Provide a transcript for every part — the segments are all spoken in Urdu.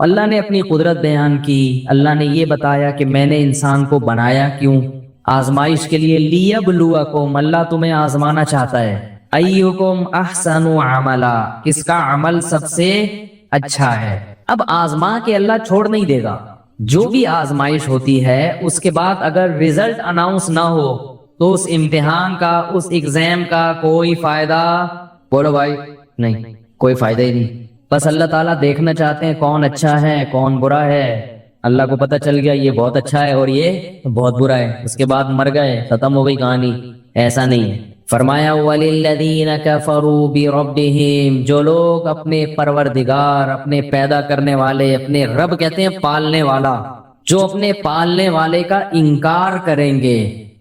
اللہ نے اپنی قدرت بیان کی، اللہ نے یہ بتایا کہ میں نے انسان کو بنایا کیوں؟ آزمائش کے لیے، لیبلوکم، اللہ تمہیں آزمانا چاہتا ہے، ایکم احسن عملا، کس کا عمل سب سے اچھا ہے۔ اب آزما کے اللہ چھوڑ نہیں دے گا، جو بھی آزمائش ہوتی ہے اس کے بعد اگر رزلٹ اناؤنس نہ ہو تو اس امتحان کا، اس ایگزام کا کوئی فائدہ، بولو بھائی، نہیں، کوئی فائدہ ہی نہیں۔ بس اللہ تعالیٰ دیکھنا چاہتے ہیں کون اچھا ہے کون برا ہے۔ اللہ کو پتہ چل گیا یہ بہت اچھا ہے اور یہ بہت برا ہے، اس کے بعد مر گئے، ختم ہو گئی کہانی۔ ایسا نہیں ہے۔ فرمایا وَلِلَّذِينَ كَفَرُوا بِرَبِّهِمْ، جو لوگ اپنے پروردگار، اپنے پیدا کرنے والے، اپنے رب کہتے ہیں پالنے والا، جو اپنے پالنے والے کا انکار کریں گے۔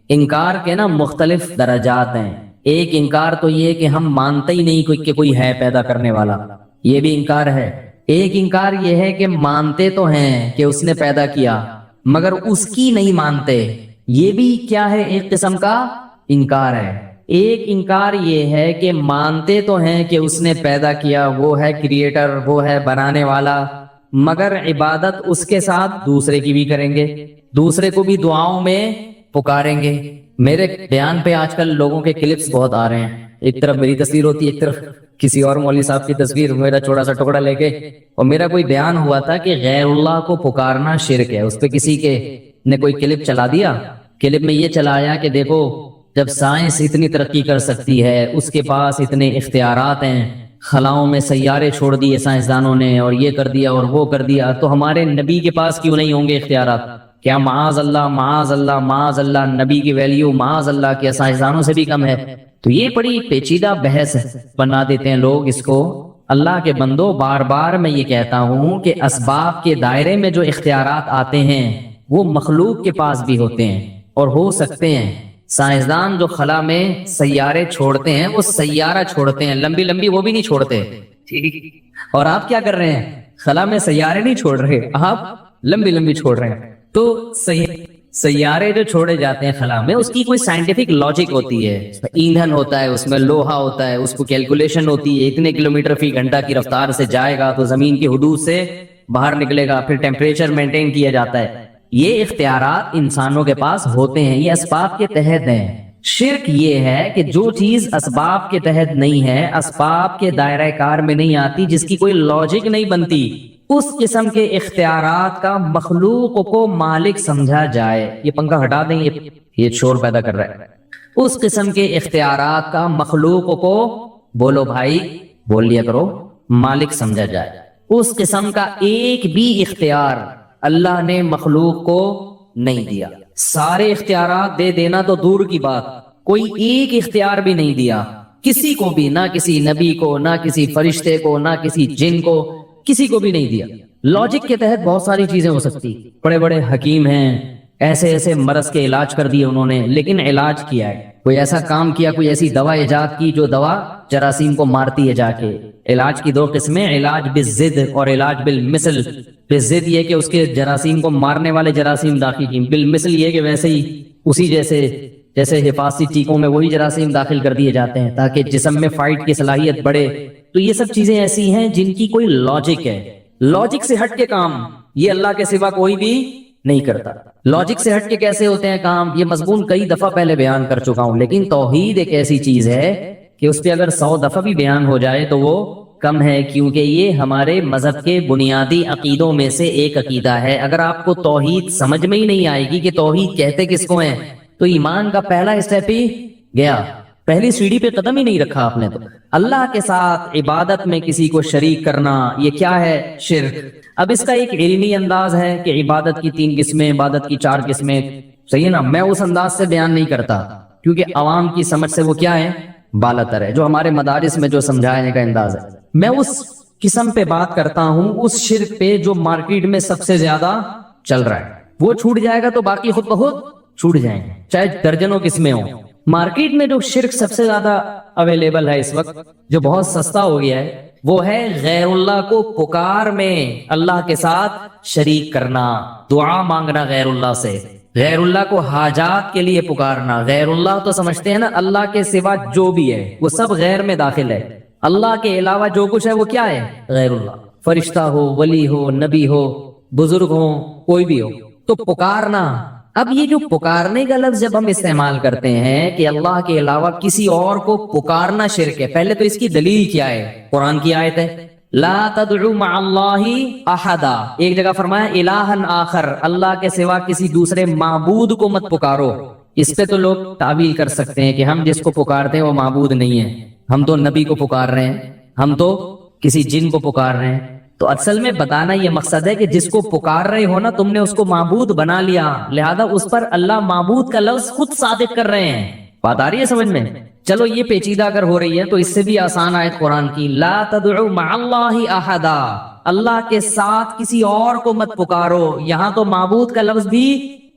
انکار کے نا مختلف درجات ہیں۔ ایک انکار تو یہ کہ ہم مانتے ہی نہیں کہ کوئی ہے پیدا کرنے والا، یہ بھی انکار ہے۔ ایک انکار یہ ہے کہ مانتے تو ہیں کہ اس نے پیدا کیا مگر اس کی نہیں مانتے، یہ بھی کیا ہے؟ ایک قسم کا انکار ہے۔ ایک انکار یہ ہے کہ مانتے تو ہیں کہ اس نے پیدا کیا، وہ ہے کریٹر، وہ ہے بنانے والا، مگر عبادت اس کے ساتھ دوسرے کی بھی کریں گے، دوسرے کو بھی دعاؤں میں پکاریں گے۔ میرے بیان پہ آج کل لوگوں کے کلپس بہت آ رہے ہیں، ایک طرف میری تصویر ہوتی ہے، ایک طرف کسی اور مولوی صاحب کی تصویر، میرا چھوٹا سا ٹکڑا لے کے، اور میرا کوئی بیان ہوا تھا کہ غیر اللہ کو پکارنا شرک ہے۔ اس پہ کسی کے نے کوئی کلپ چلا دیا، کلپ میں یہ چلایا کہ دیکھو جب سائنس اتنی ترقی کر سکتی ہے، اس کے پاس اتنے اختیارات ہیں، خلاؤں میں سیارے چھوڑ دیے سائنسدانوں نے، اور یہ کر دیا اور وہ کر دیا، تو ہمارے نبی کے پاس کیوں نہیں ہوں گے اختیارات؟ کیا معاذ اللہ معاذ اللہ معاذ اللہ، نبی کی ویلیو معاذ اللہ کیا سائنسدانوں سے بھی کم ہے؟ تو یہ بڑی پیچیدہ بحث بنا دیتے ہیں لوگ اس کو۔ اللہ کے بندو، بار بار میں یہ کہتا ہوں کہ اسباب کے دائرے میں جو اختیارات آتے ہیں وہ مخلوق کے پاس بھی ہوتے ہیں اور ہو سکتے ہیں۔ سائنسدان جو خلا میں سیارے چھوڑتے ہیں وہ سیارہ چھوڑتے ہیں، لمبی لمبی وہ بھی نہیں چھوڑتے، اور آپ کیا کر رہے ہیں؟ خلا میں سیارے نہیں چھوڑ رہے، آپ لمبی لمبی چھوڑ رہے ہیں۔ تو سیارے جو چھوڑے جاتے ہیں خلا میں، اس کی کوئی سائنٹیفک لاجک ہوتی ہے، ایندھن ہوتا ہے، اس میں لوہا ہوتا ہے، اس کو کیلکولیشن ہوتی ہے، اتنے کلومیٹر فی گھنٹہ کی رفتار سے جائے گا تو زمین کی حدود سے باہر نکلے گا، پھر ٹیمپریچر مینٹین کیا جاتا ہے۔ یہ اختیارات انسانوں کے پاس ہوتے ہیں، یہ اسباب کے تحت ہیں۔ شرک یہ ہے کہ جو چیز اسباب کے تحت نہیں ہے، اسباب کے دائرہ کار میں نہیں آتی، جس کی کوئی لاجک نہیں بنتی، اس قسم کے اختیارات کا مخلوق کو مالک سمجھا جائے۔ یہ پنکھا ہٹا دیں، یہ شور پیدا کر رہا ہے۔ اس قسم کے اختیارات کا مخلوق کو، بولو بھائی، بول لیا کرو، مالک سمجھا جائے۔ اس قسم کا ایک بھی اختیار اللہ نے مخلوق کو نہیں دیا۔ سارے اختیارات دے دینا تو دور کی بات، کوئی ایک اختیار بھی نہیں دیا کسی کو بھی، نہ کسی نبی کو، نہ کسی فرشتے کو، نہ کسی جن کو، کسی کو بھی نہیں دیا۔ لاجک کے تحت بہت ساری چیزیں ہو سکتی، بڑے بڑے حکیم ہیں، ایسے ایسے مرض کے علاج کر دیے انہوں نے، لیکن علاج کیا ہے، کوئی ایسا کام کیا، کوئی ایسی دوا ایجاد کی جو دوا جراثیم کو مارتی ہے جا کے۔ علاج کی دو قسمیں، علاج بالضد اور علاج بالمثل۔ بالضد یہ کہ اس کے جراثیم کو مارنے والے جراثیم داخل کی، بالمثل یہ کہ ویسے ہی اسی جیسے حفاظتی ٹیکوں میں وہی جراثیم داخل کر دیے جاتے ہیں تاکہ جسم میں فائٹ کی صلاحیت بڑھے۔ تو یہ سب چیزیں ایسی ہیں جن کی کوئی لاجک ہے، لاجک سے ہٹ کے کام یہ اللہ کے سوا کوئی بھی نہیں کرتا۔ لاجک سے ہٹ کے کیسے ہوتے ہیں کام، یہ مضمون کئی دفعہ پہلے بیان کر چکا ہوں، لیکن توحید ایک ایسی چیز ہے کہ اس پہ اگر 100 دفعہ بھی بیان ہو جائے تو وہ کم ہے، کیونکہ یہ ہمارے مذہب کے بنیادی عقیدوں میں سے ایک عقیدہ ہے۔ اگر آپ کو توحید سمجھ میں ہی نہیں آئے گی کہ توحید کہتے کس کو ہیں، تو ایمان کا پہلا اسٹیپ ہی گیا، پہلی سیڑھی پہ قدم ہی نہیں رکھا آپ نے۔ تو اللہ کے ساتھ عبادت میں کسی کو شریک کرنا، یہ کیا ہے؟ شرک۔ اب اس کا ایک علمی انداز ہے کہ عبادت کی 3 قسمیں، عبادت کی 4 قسمیں، صحیح ہے نا؟ میں اس انداز سے بیان نہیں کرتا کیونکہ عوام کی سمجھ سے وہ کیا ہے؟ بالا تر ہے، جو ہمارے مدارس میں جو سمجھانے کا انداز ہے۔ میں اس قسم پہ بات کرتا ہوں، اس شرک پہ جو مارکیٹ میں سب سے زیادہ چل رہا ہے۔ وہ چھوٹ جائے گا تو باقی خود بخود چھوٹ جائیں گے، چاہے درجنوں قسمیں ہوں۔ مارکیٹ میں جو شرک سب سے زیادہ اویلیبل ہے اس وقت، جو بہت سستا ہو گیا ہے، وہ ہے غیر اللہ کو پکار میں اللہ کے ساتھ شریک کرنا، دعا مانگنا غیر اللہ سے، غیر اللہ کو حاجات کے لیے پکارنا۔ غیر اللہ تو سمجھتے ہیں نا اللہ کے سوا جو بھی ہے وہ سب غیر میں داخل ہے، اللہ کے علاوہ جو کچھ ہے وہ کیا ہے؟ غیر اللہ۔ فرشتہ ہو, ولی ہو, نبی ہو, بزرگ ہو, کوئی بھی ہو, تو پکارنا. اب یہ جو پکارنے کا لفظ جب ہم استعمال کرتے ہیں کہ اللہ کے علاوہ کسی اور کو پکارنا شرک ہے, پہلے تو اس کی دلیل کیا ہے؟ قرآن کی آیت ہے لا تدعو مع اللہ احدا, ایک جگہ فرمایا الہا آخر, اللہ کے سوا کسی دوسرے معبود کو مت پکارو. اس پہ تو لوگ تعویل کر سکتے ہیں کہ ہم جس کو پکارتے ہیں وہ معبود نہیں ہے, ہم تو نبی کو پکار رہے ہیں, ہم تو کسی جن کو پکار رہے ہیں. تو اصل میں بتانا یہ مقصد ہے کہ جس کو پکار رہے ہو نا تم نے اس کو معبود بنا لیا, لہذا اس پر اللہ معبود کا لفظ خود صادق کر رہے ہیں. بات آ رہی ہے سمجھ میں؟ چلو یہ پیچیدہ اگر ہو رہی ہے تو اس سے بھی آسان آیت قرآن کی لا تدعو مع اللہ احدا, اللہ کے ساتھ کسی اور کو مت پکارو. یہاں تو معبود کا لفظ بھی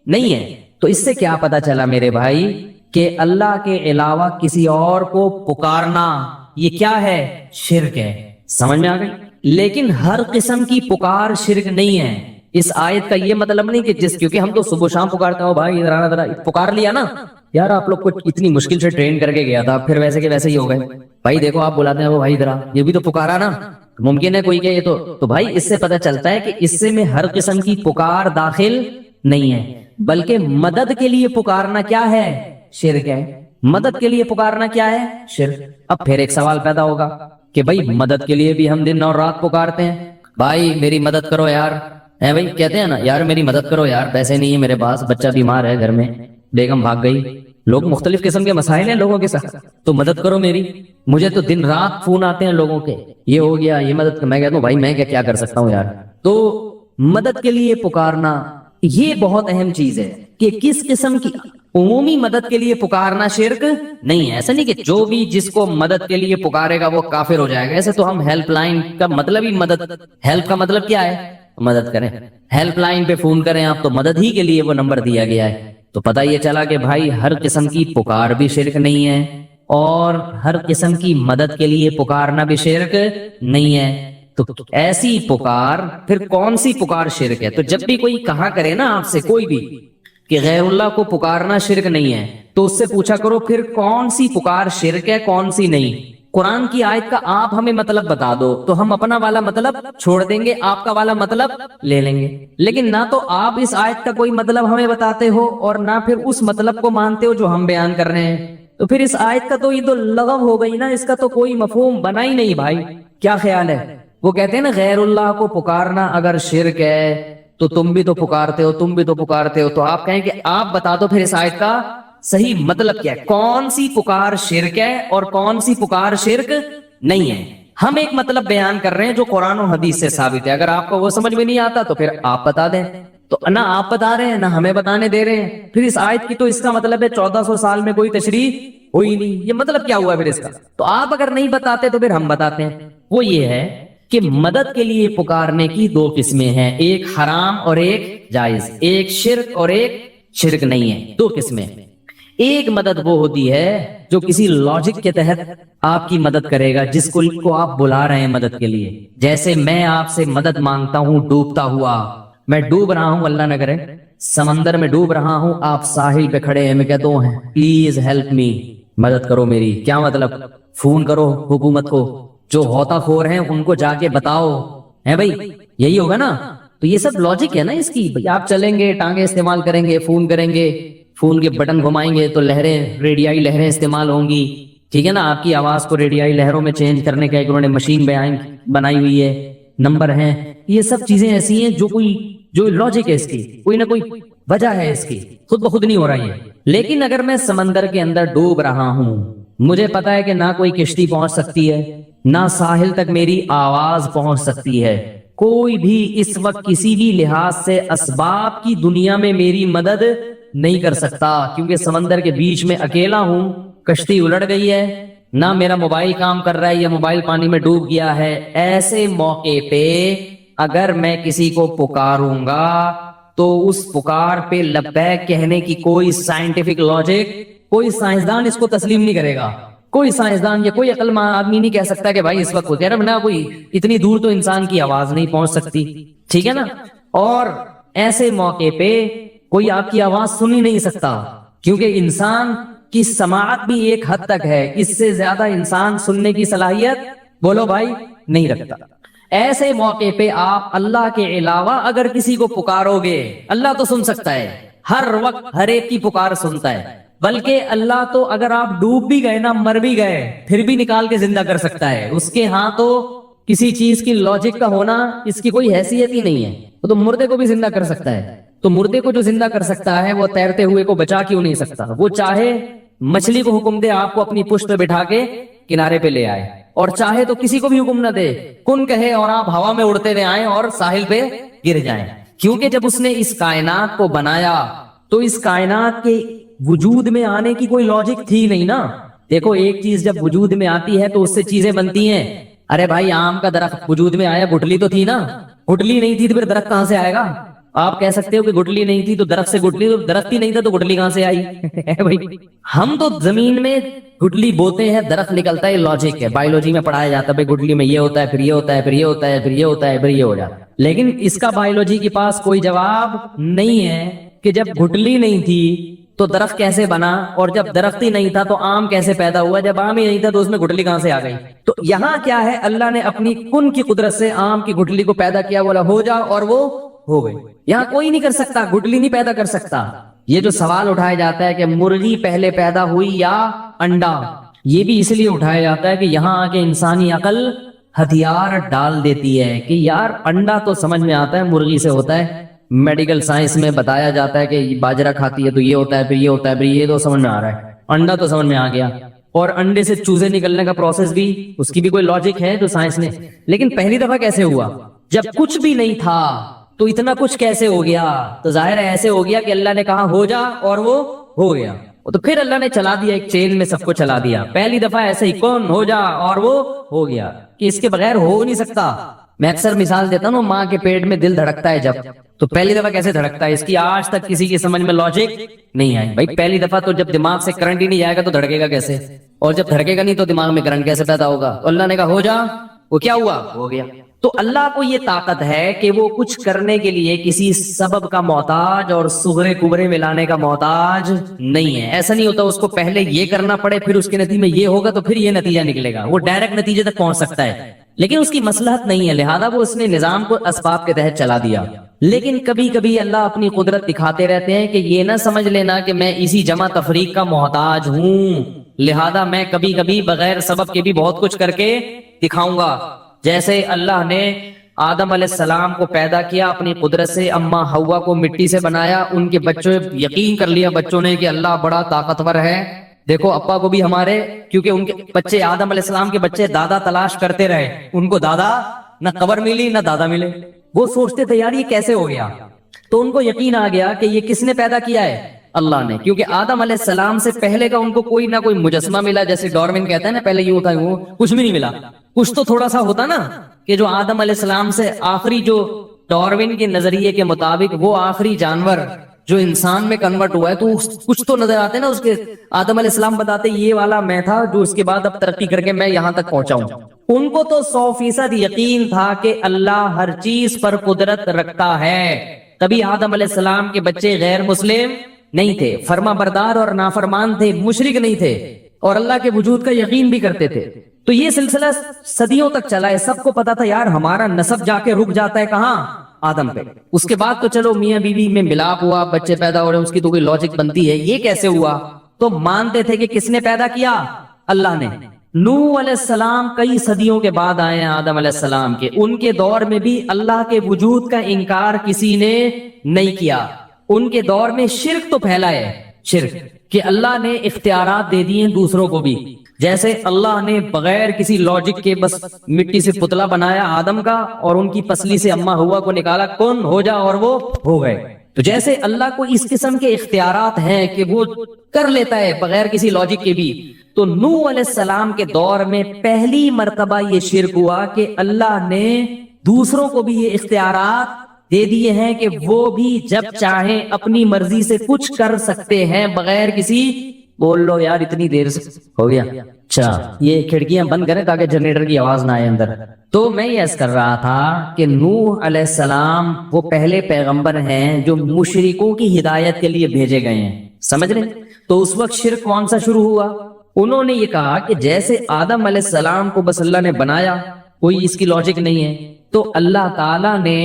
نہیں ہے. تو اس سے کیا پتا چلا میرے بھائی کہ اللہ کے علاوہ کسی اور کو پکارنا یہ کیا ہے؟ شرک ہے. سمجھ میں آ گئی؟ لیکن ہر قسم کی پکار شرک نہیں ہے. اس آیت کا یہ مطلب نہیں کہ کیونکہ ہم تو صبح شام پکارتے ہیں بھائی ذرا پکار لیا نا یار, آپ لوگ کو اتنی مشکل سے ٹرین کر کے گیا تھا, پھر ویسے کے ویسے ہی ہو گئے. بھائی دیکھو آپ بلاتے ہیں وہ بھائی ذرا, یہ بھی تو پکارا نا. ممکن ہے کوئی کہ یہ تو بھائی اس سے پتہ چلتا ہے کہ اس سے میں ہر قسم کی پکار داخل نہیں ہے, بلکہ مدد کے لیے پکارنا کیا ہے؟ شرک ہے. مدد کے لیے پکارنا کیا ہے؟ شرک. اب پھر ایک سوال پیدا ہوگا کہ بھائی مدد کے لیے بھی ہم دن اور رات پکارتے ہیں, بھائی میری مدد کرو یار, ہے بھائی کہتے ہیں نا یار میری مدد کرو یار, پیسے نہیں ہے میرے پاس, بچہ بیمار ہے گھر میں, بیگم بھاگ گئی, لوگ مختلف قسم کے مسائل ہیں لوگوں کے ساتھ, تو مدد کرو میری. مجھے تو دن رات فون آتے ہیں لوگوں کے, یہ ہو گیا یہ مدد, میں کہتا ہوں بھائی میں کیا کر سکتا ہوں یار. تو مدد کے لیے پکارنا یہ بہت اہم چیز ہے کہ کس قسم کی عمومی مدد کے لیے پکارنا شرک نہیں ہے. ایسا نہیں کہ جو بھی جس کو مدد کے لیے پکارے گا وہ کافر ہو جائے گا. ایسے تو ہم ہیلپ لائن کا مطلب ہی مدد, ہیلپ کا مطلب کیا ہے؟ مدد کریں. ہیلپ لائن پہ فون کریں آپ تو مدد ہی کے لیے وہ نمبر دیا گیا ہے. تو پتہ یہ چلا کہ بھائی ہر قسم کی پکار بھی شرک نہیں ہے اور ہر قسم کی مدد کے لیے پکارنا بھی شرک نہیں ہے. تو ایسی پکار پھر کون سی پکار شرک ہے؟ تو جب بھی کوئی کہا کرے نا آپ سے کوئی بھی کہ غیر اللہ کو پکارنا شرک نہیں ہے, تو اس سے پوچھا کرو پھر کون سی پکار شرک ہے کون سی نہیں. قرآن کی آیت کا آپ ہمیں مطلب بتا دو تو ہم اپنا والا مطلب چھوڑ دیں گے, آپ کا والا مطلب لے لیں گے. لیکن نہ تو آپ اس آیت کا کوئی مطلب ہمیں بتاتے ہو اور نہ پھر اس مطلب کو مانتے ہو جو ہم بیان کر رہے ہیں. تو پھر اس آیت کا تو یہ تو لغو ہو گئی نا, اس کا تو کوئی مفہوم بنا ہی نہیں. بھائی کیا خیال ہے؟ وہ کہتے ہیں نا غیر اللہ کو پکارنا اگر شرک ہے تو تم بھی تو پکارتے ہو, تم بھی تو پکارتے ہو. تو آپ کہیں کہ آپ بتا دو پھر اس آیت کا صحیح مطلب کیا ہے, کون سی پکار شرک ہے اور کون سی پکار شرک نہیں ہے. ہم ایک مطلب بیان کر رہے ہیں جو قرآن و حدیث سے ثابت ہے. اگر آپ کو وہ سمجھ میں نہیں آتا تو پھر آپ بتا دیں. تو نہ آپ بتا رہے ہیں نہ ہمیں بتانے دے رہے ہیں. پھر اس آیت کی تو اس کا مطلب ہے 1400 سال میں کوئی تشریح ہوئی نہیں. یہ مطلب کیا ہوا پھر اس کا؟ تو آپ اگر نہیں بتاتے تو پھر ہم بتاتے ہیں. وہ یہ ہے کہ مدد کے لیے پکارنے کی دو قسمیں ہیں, ایک حرام اور ایک جائز, ایک شرک اور ایک شرک نہیں ہے. دو قسمیں. ایک مدد وہ ہوتی ہے جو کسی لاجک کے تحت آپ کی مدد کرے گا, جس کو آپ بلا رہے ہیں مدد کے لیے. جیسے میں آپ سے مدد مانگتا ہوں ڈوبتا ہوا, میں ڈوب رہا ہوں, اللہ نہ کرے سمندر میں ڈوب رہا ہوں, آپ ساحل پہ کھڑے ہیں, میں کہتا ہوں پلیز ہیلپ می, مدد کرو میری. کیا مطلب؟ فون کرو حکومت کو, جو ہوتا خور ہیں ان کو جا کے بتاؤ, ہے بھائی یہی ہوگا نا. تو یہ سب لاجک ہے نا اس کی. آپ چلیں گے, ٹانگیں استعمال کریں گے, فون کریں گے, فون کے بٹن گھمائیں گے تو لہریں, ریڈیائی لہریں استعمال ہوں گی, ٹھیک ہے نا. آپ کی آواز کو ریڈیائی لہروں میں چینج کرنے کا ایک انہوں نے مشین بنائی ہوئی ہے, نمبر ہیں. یہ سب چیزیں ایسی ہیں جو لاجک ہے اس کی, کوئی نہ کوئی وجہ ہے اس کی, خود بخود نہیں ہو رہی ہے. لیکن اگر میں سمندر کے اندر ڈوب رہا ہوں, مجھے پتا ہے کہ نہ کوئی کشتی پہنچ سکتی ہے, نہ ساحل تک میری آواز پہنچ سکتی ہے, کوئی بھی اس وقت کسی بھی لحاظ سے اسباب کی دنیا میں میری مدد نہیں کر سکتا, کیونکہ سمندر کے بیچ میں اکیلا ہوں, کشتی الٹ گئی ہے, نہ میرا موبائل کام کر رہا ہے یا موبائل پانی میں ڈوب گیا ہے. ایسے موقع پہ اگر میں کسی کو پکاروں گا تو اس پکار پہ لبیک کہنے کی کوئی سائنٹیفک لاجک, کوئی سائنسدان اس کو تسلیم نہیں کرے گا. کوئی سائنسدان یا کوئی عقل مند آدمی نہیں کہہ سکتا کہ بھائی اس وقت کہہ رہا ہے کوئی اتنی دور تو انسان کی آواز نہیں پہنچ سکتی, ٹھیک ہے نا. اور ایسے موقع پہ کوئی آپ کی آواز سن ہی نہیں سکتا, کیونکہ انسان کی سماعت بھی ایک حد تک ہے, اس سے زیادہ انسان سننے کی صلاحیت بولو بھائی نہیں رکھتا. ایسے موقع پہ آپ اللہ کے علاوہ اگر کسی کو پکارو گے، اللہ تو سن سکتا ہے، ہر وقت ہر ایک کی پکار سنتا ہے، بلکہ اللہ تو اگر آپ ڈوب بھی گئے نا، مر بھی گئے، پھر بھی نکال کے زندہ کر سکتا ہے۔ اس کے ہاں تو کسی چیز کی لاجک کا ہونا اس کی کوئی حیثیت ہی نہیں ہے، وہ تو مردے کو بھی زندہ کر سکتا ہے۔ تو مردے کو جو زندہ کر سکتا ہے وہ تیرتے ہوئے کو بچا کیوں نہیں سکتا؟ وہ چاہے مچھلی کو حکم دے آپ کو اپنی پشت پہ بٹھا کے کنارے پہ لے آئے، اور چاہے تو کسی کو بھی حکم نہ دے، کن کہے اور آپ ہوا میں اڑتے ہوئے آئیں اور ساحل پہ گر جائیں، کیونکہ جب اس نے اس کائنات کو بنایا تو اس کائنات کے وجود میں آنے کی کوئی لاجک تھی نہیں نا۔ دیکھو ایک چیز جب وجود میں آتی ہے تو اس سے چیزیں بنتی ہیں۔ ارے بھائی آم کا درخت وجود میں آیا، گٹلی تو تھی نا، گٹلی نہیں تھی تو پھر درخت کہاں سے آئے گا؟ آپ کہہ سکتے ہو کہ گٹلی نہیں تھی تو درخت سے گٹلی، تو درخت ہی نہیں تھا تو گٹلی کہاں سے آئی؟ بھائی ہم تو زمین میں گٹلی بوتے ہیں، درخت نکلتا ہے، لاجک ہے، بایولوجی میں پڑھایا جاتا ہے، بھائی گٹلی میں یہ ہوتا ہے، پھر یہ ہوتا ہے، پھر یہ ہوتا ہے، پھر یہ ہوتا ہے، پھر یہ ہو جاتا ہے۔ لیکن اس کا بایولوجی کے پاس کوئی جواب نہیں ہے کہ جب گٹلی نہیں تھی تو درخت کیسے بنا، اور جب درخت ہی نہیں تھا تو آم کیسے پیدا ہوا، جب آم ہی نہیں تھا تو اس میں گٹلی کہاں سے آ گئی؟ تو یہاں کیا ہے، اللہ نے اپنی کن کی قدرت سے آم کی گٹلی کو پیدا کیا، بولا ہو جا، اور وہ ہو گئی۔ یہاں کوئی نہیں کر سکتا، گٹلی نہیں پیدا کر سکتا۔ یہ جو سوال اٹھایا جاتا ہے کہ مرغی پہلے پیدا ہوئی یا انڈا، یہ بھی اس لیے اٹھایا جاتا ہے کہ یہاں آ کے انسانی عقل ہتھیار ڈال دیتی ہے کہ یار انڈا تو سمجھ میں آتا ہے مرغی سے ہوتا ہے، میڈیکل سائنس میں بتایا جاتا ہے کہ باجرہ کھاتی ہے تو یہ ہوتا ہے، پھر یہ ہوتا ہے، پھر یہ تو سمجھ میں آ رہا ہے، انڈا تو سمجھ میں آ گیا، اور انڈے سے چوزے نکلنے کا پروسیس بھی اس کی بھی کوئی لاجک ہے جو سائنس نے۔ لیکن پہلی دفعہ کیسے ہوا؟ جب کچھ بھی نہیں تھا تو اتنا کچھ کیسے ہو گیا؟ تو ظاہر ہے ایسے ہو گیا کہ اللہ نے کہا ہو جا اور وہ ہو گیا، تو پھر اللہ نے چلا دیا، ایک چین میں سب کو چلا دیا۔ پہلی دفعہ ایسے ہی کون ہو جا اور وہ ہو گیا، کہ اس کے بغیر ہو نہیں سکتا۔ میں اکثر مثال دیتا ہوں، ماں کے پیٹ میں دل دھڑکتا ہے جب، تو پہلی دفعہ کیسے دھڑکتا ہے اس کی آج تک کسی کی سمجھ میں لاجک نہیں آئی۔ بھائی پہلی دفعہ تو جب دماغ سے کرنٹ ہی نہیں جائے گا تو دھڑکے گا کیسے، اور جب دھڑکے گا نہیں تو دماغ میں کرنٹ کیسے پیدا ہوگا؟ تو اللہ نے کہا ہو جا، وہ کیا ہوا؟ ہو گیا۔ تو اللہ کو یہ طاقت ہے کہ وہ کچھ کرنے کے لیے کسی سبب کا محتاج اور صغرے کبرے میں لانے کا محتاج نہیں ہے۔ ایسا نہیں ہوتا اس کو پہلے یہ کرنا پڑے پھر اس کے نتیجے میں یہ ہوگا تو پھر یہ نتیجہ نکلے گا، وہ ڈائریکٹ نتیجے تک پہنچ سکتا ہے، لیکن اس کی مصلحت نہیں ہے، لہذا وہ اس نے نظام کو اسباب کے تحت چلا دیا۔ لیکن کبھی کبھی اللہ اپنی قدرت دکھاتے رہتے ہیں کہ یہ نہ سمجھ لینا کہ میں اسی جمع تفریق کا محتاج ہوں، لہذا میں کبھی کبھی بغیر سبب کے بھی بہت کچھ کر کے دکھاؤں گا۔ جیسے اللہ نے آدم علیہ السلام کو پیدا کیا اپنی قدرت سے، اما حوا کو مٹی سے بنایا، ان کے بچوں یقین کر لیا بچوں نے کہ اللہ بڑا طاقتور ہے۔ دیکھو ابا کو بھی ہمارے، کیونکہ ان کے بچے آدم علیہ السلام کے بچے دادا تلاش کرتے رہے، ان کو دادا نہ قبر ملی نہ دادا ملے، وہ سوچتے تھے یار یہ کیسے ہو گیا، تو ان کو یقین آ گیا کہ یہ کس نے پیدا کیا ہے؟ اللہ نے، کیونکہ آدم علیہ السلام سے پہلے کا ان کو کوئی نہ کوئی مجسمہ ملا، جیسے ڈارون کہتا ہے نا پہلے یہ ہوتا ہے، وہ کچھ بھی نہیں ملا۔ کچھ تو تھوڑا سا ہوتا نا کہ جو آدم علیہ السلام سے آخری، جو ڈارون کے نظریے کے مطابق وہ آخری جانور جو انسان میں کنورٹ ہوا ہے، تو کچھ تو نظر آتے نا اس کے۔ آدم علیہ السلام بتاتے یہ والا میں تھا جو اس کے بعد اب ترقی کر کے میں یہاں تک پہنچا ہوں۔ ان کو تو 100% یقین تھا کہ اللہ ہر چیز پر قدرت رکھتا ہے، تبھی آدم علیہ السلام کے بچے غیر مسلم نہیں تھے، فرما بردار اور نافرمان تھے، مشرک نہیں تھے، اور اللہ کے وجود کا یقین بھی کرتے تھے۔ تو یہ سلسلہ صدیوں تک چلا ہے، سب کو پتا تھا یار ہمارا نسب جا کے رک جاتا ہے کہاں؟ آدم پہ۔ اس کے بعد تو چلو میاں بیوی میں ملاپ ہوا، بچے پیدا ہو رہے ہیں، اس کی تو کوئی لاجک بنتی ہے، یہ کیسے ہوا؟ تو مانتے تھے کہ کس نے پیدا کیا؟ اللہ نے۔ نوح علیہ السلام کئی صدیوں کے بعد آئے ہیں آدم علیہ السلام کے، ان کے دور میں بھی اللہ کے وجود کا انکار کسی نے نہیں کیا۔ ان کے دور میں شرک تو پھیلا ہے، شرک کہ اللہ نے اختیارات دے دیے دوسروں کو بھی، جیسے اللہ نے بغیر کسی لاجک کے بس مٹی سے پتلا بنایا آدم کا، اور ان کی پسلی سے اما ہوا کو نکالا، کون ہو جا، اور وہ ہو گئے۔ تو جیسے اللہ کو اس قسم کے اختیارات ہیں کہ وہ کر لیتا ہے بغیر کسی لاجک کے بھی، تو نوح علیہ السلام کے دور میں پہلی مرتبہ یہ شرک ہوا کہ اللہ نے دوسروں کو بھی یہ اختیارات دے دیے ہیں کہ وہ بھی جب چاہیں اپنی مرضی سے کچھ کر سکتے ہیں بغیر کسی، بول لو یار اتنی دیر سے ہو گیا، اچھا یہ کھڑکیاں بند کریں تاکہ جنریٹر کی آواز نہ آئے اندر۔ تو میں یہ عرض کر رہا تھا کہ نوح علیہ السلام وہ پہلے پیغمبر ہیں جو مشرکوں کی ہدایت کے لیے بھیجے گئے ہیں، سمجھ رہے؟ تو اس وقت شرک کون سا شروع ہوا؟ انہوں نے یہ کہا کہ جیسے آدم علیہ السلام کو بس اللہ نے بنایا، کوئی اس کی لاجک نہیں ہے، تو اللہ تعالیٰ نے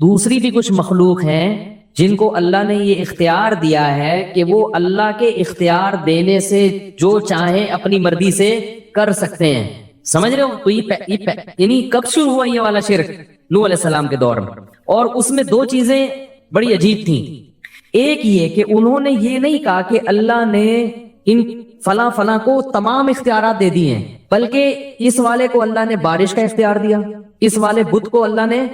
دوسری بھی کچھ مخلوق ہیں جن کو اللہ نے یہ اختیار دیا ہے کہ وہ اللہ کے اختیار دینے سے جو چاہیں اپنی مرضی سے کر سکتے ہیں. سمجھ رہے ہو؟ تو یعنی کب شروع ہوا یہ والا شرک؟ نوح علیہ السلام کے دور میں. اور اس میں دو چیزیں بڑی عجیب تھیں. ایک یہ کہ انہوں نے یہ نہیں کہا کہ اللہ نے ان فلاں فلاں کو تمام اختیارات دے دیے ہیں، بلکہ اس والے کو اللہ نے بارش کا اختیار دیا، اس والے بت کو اللہ نے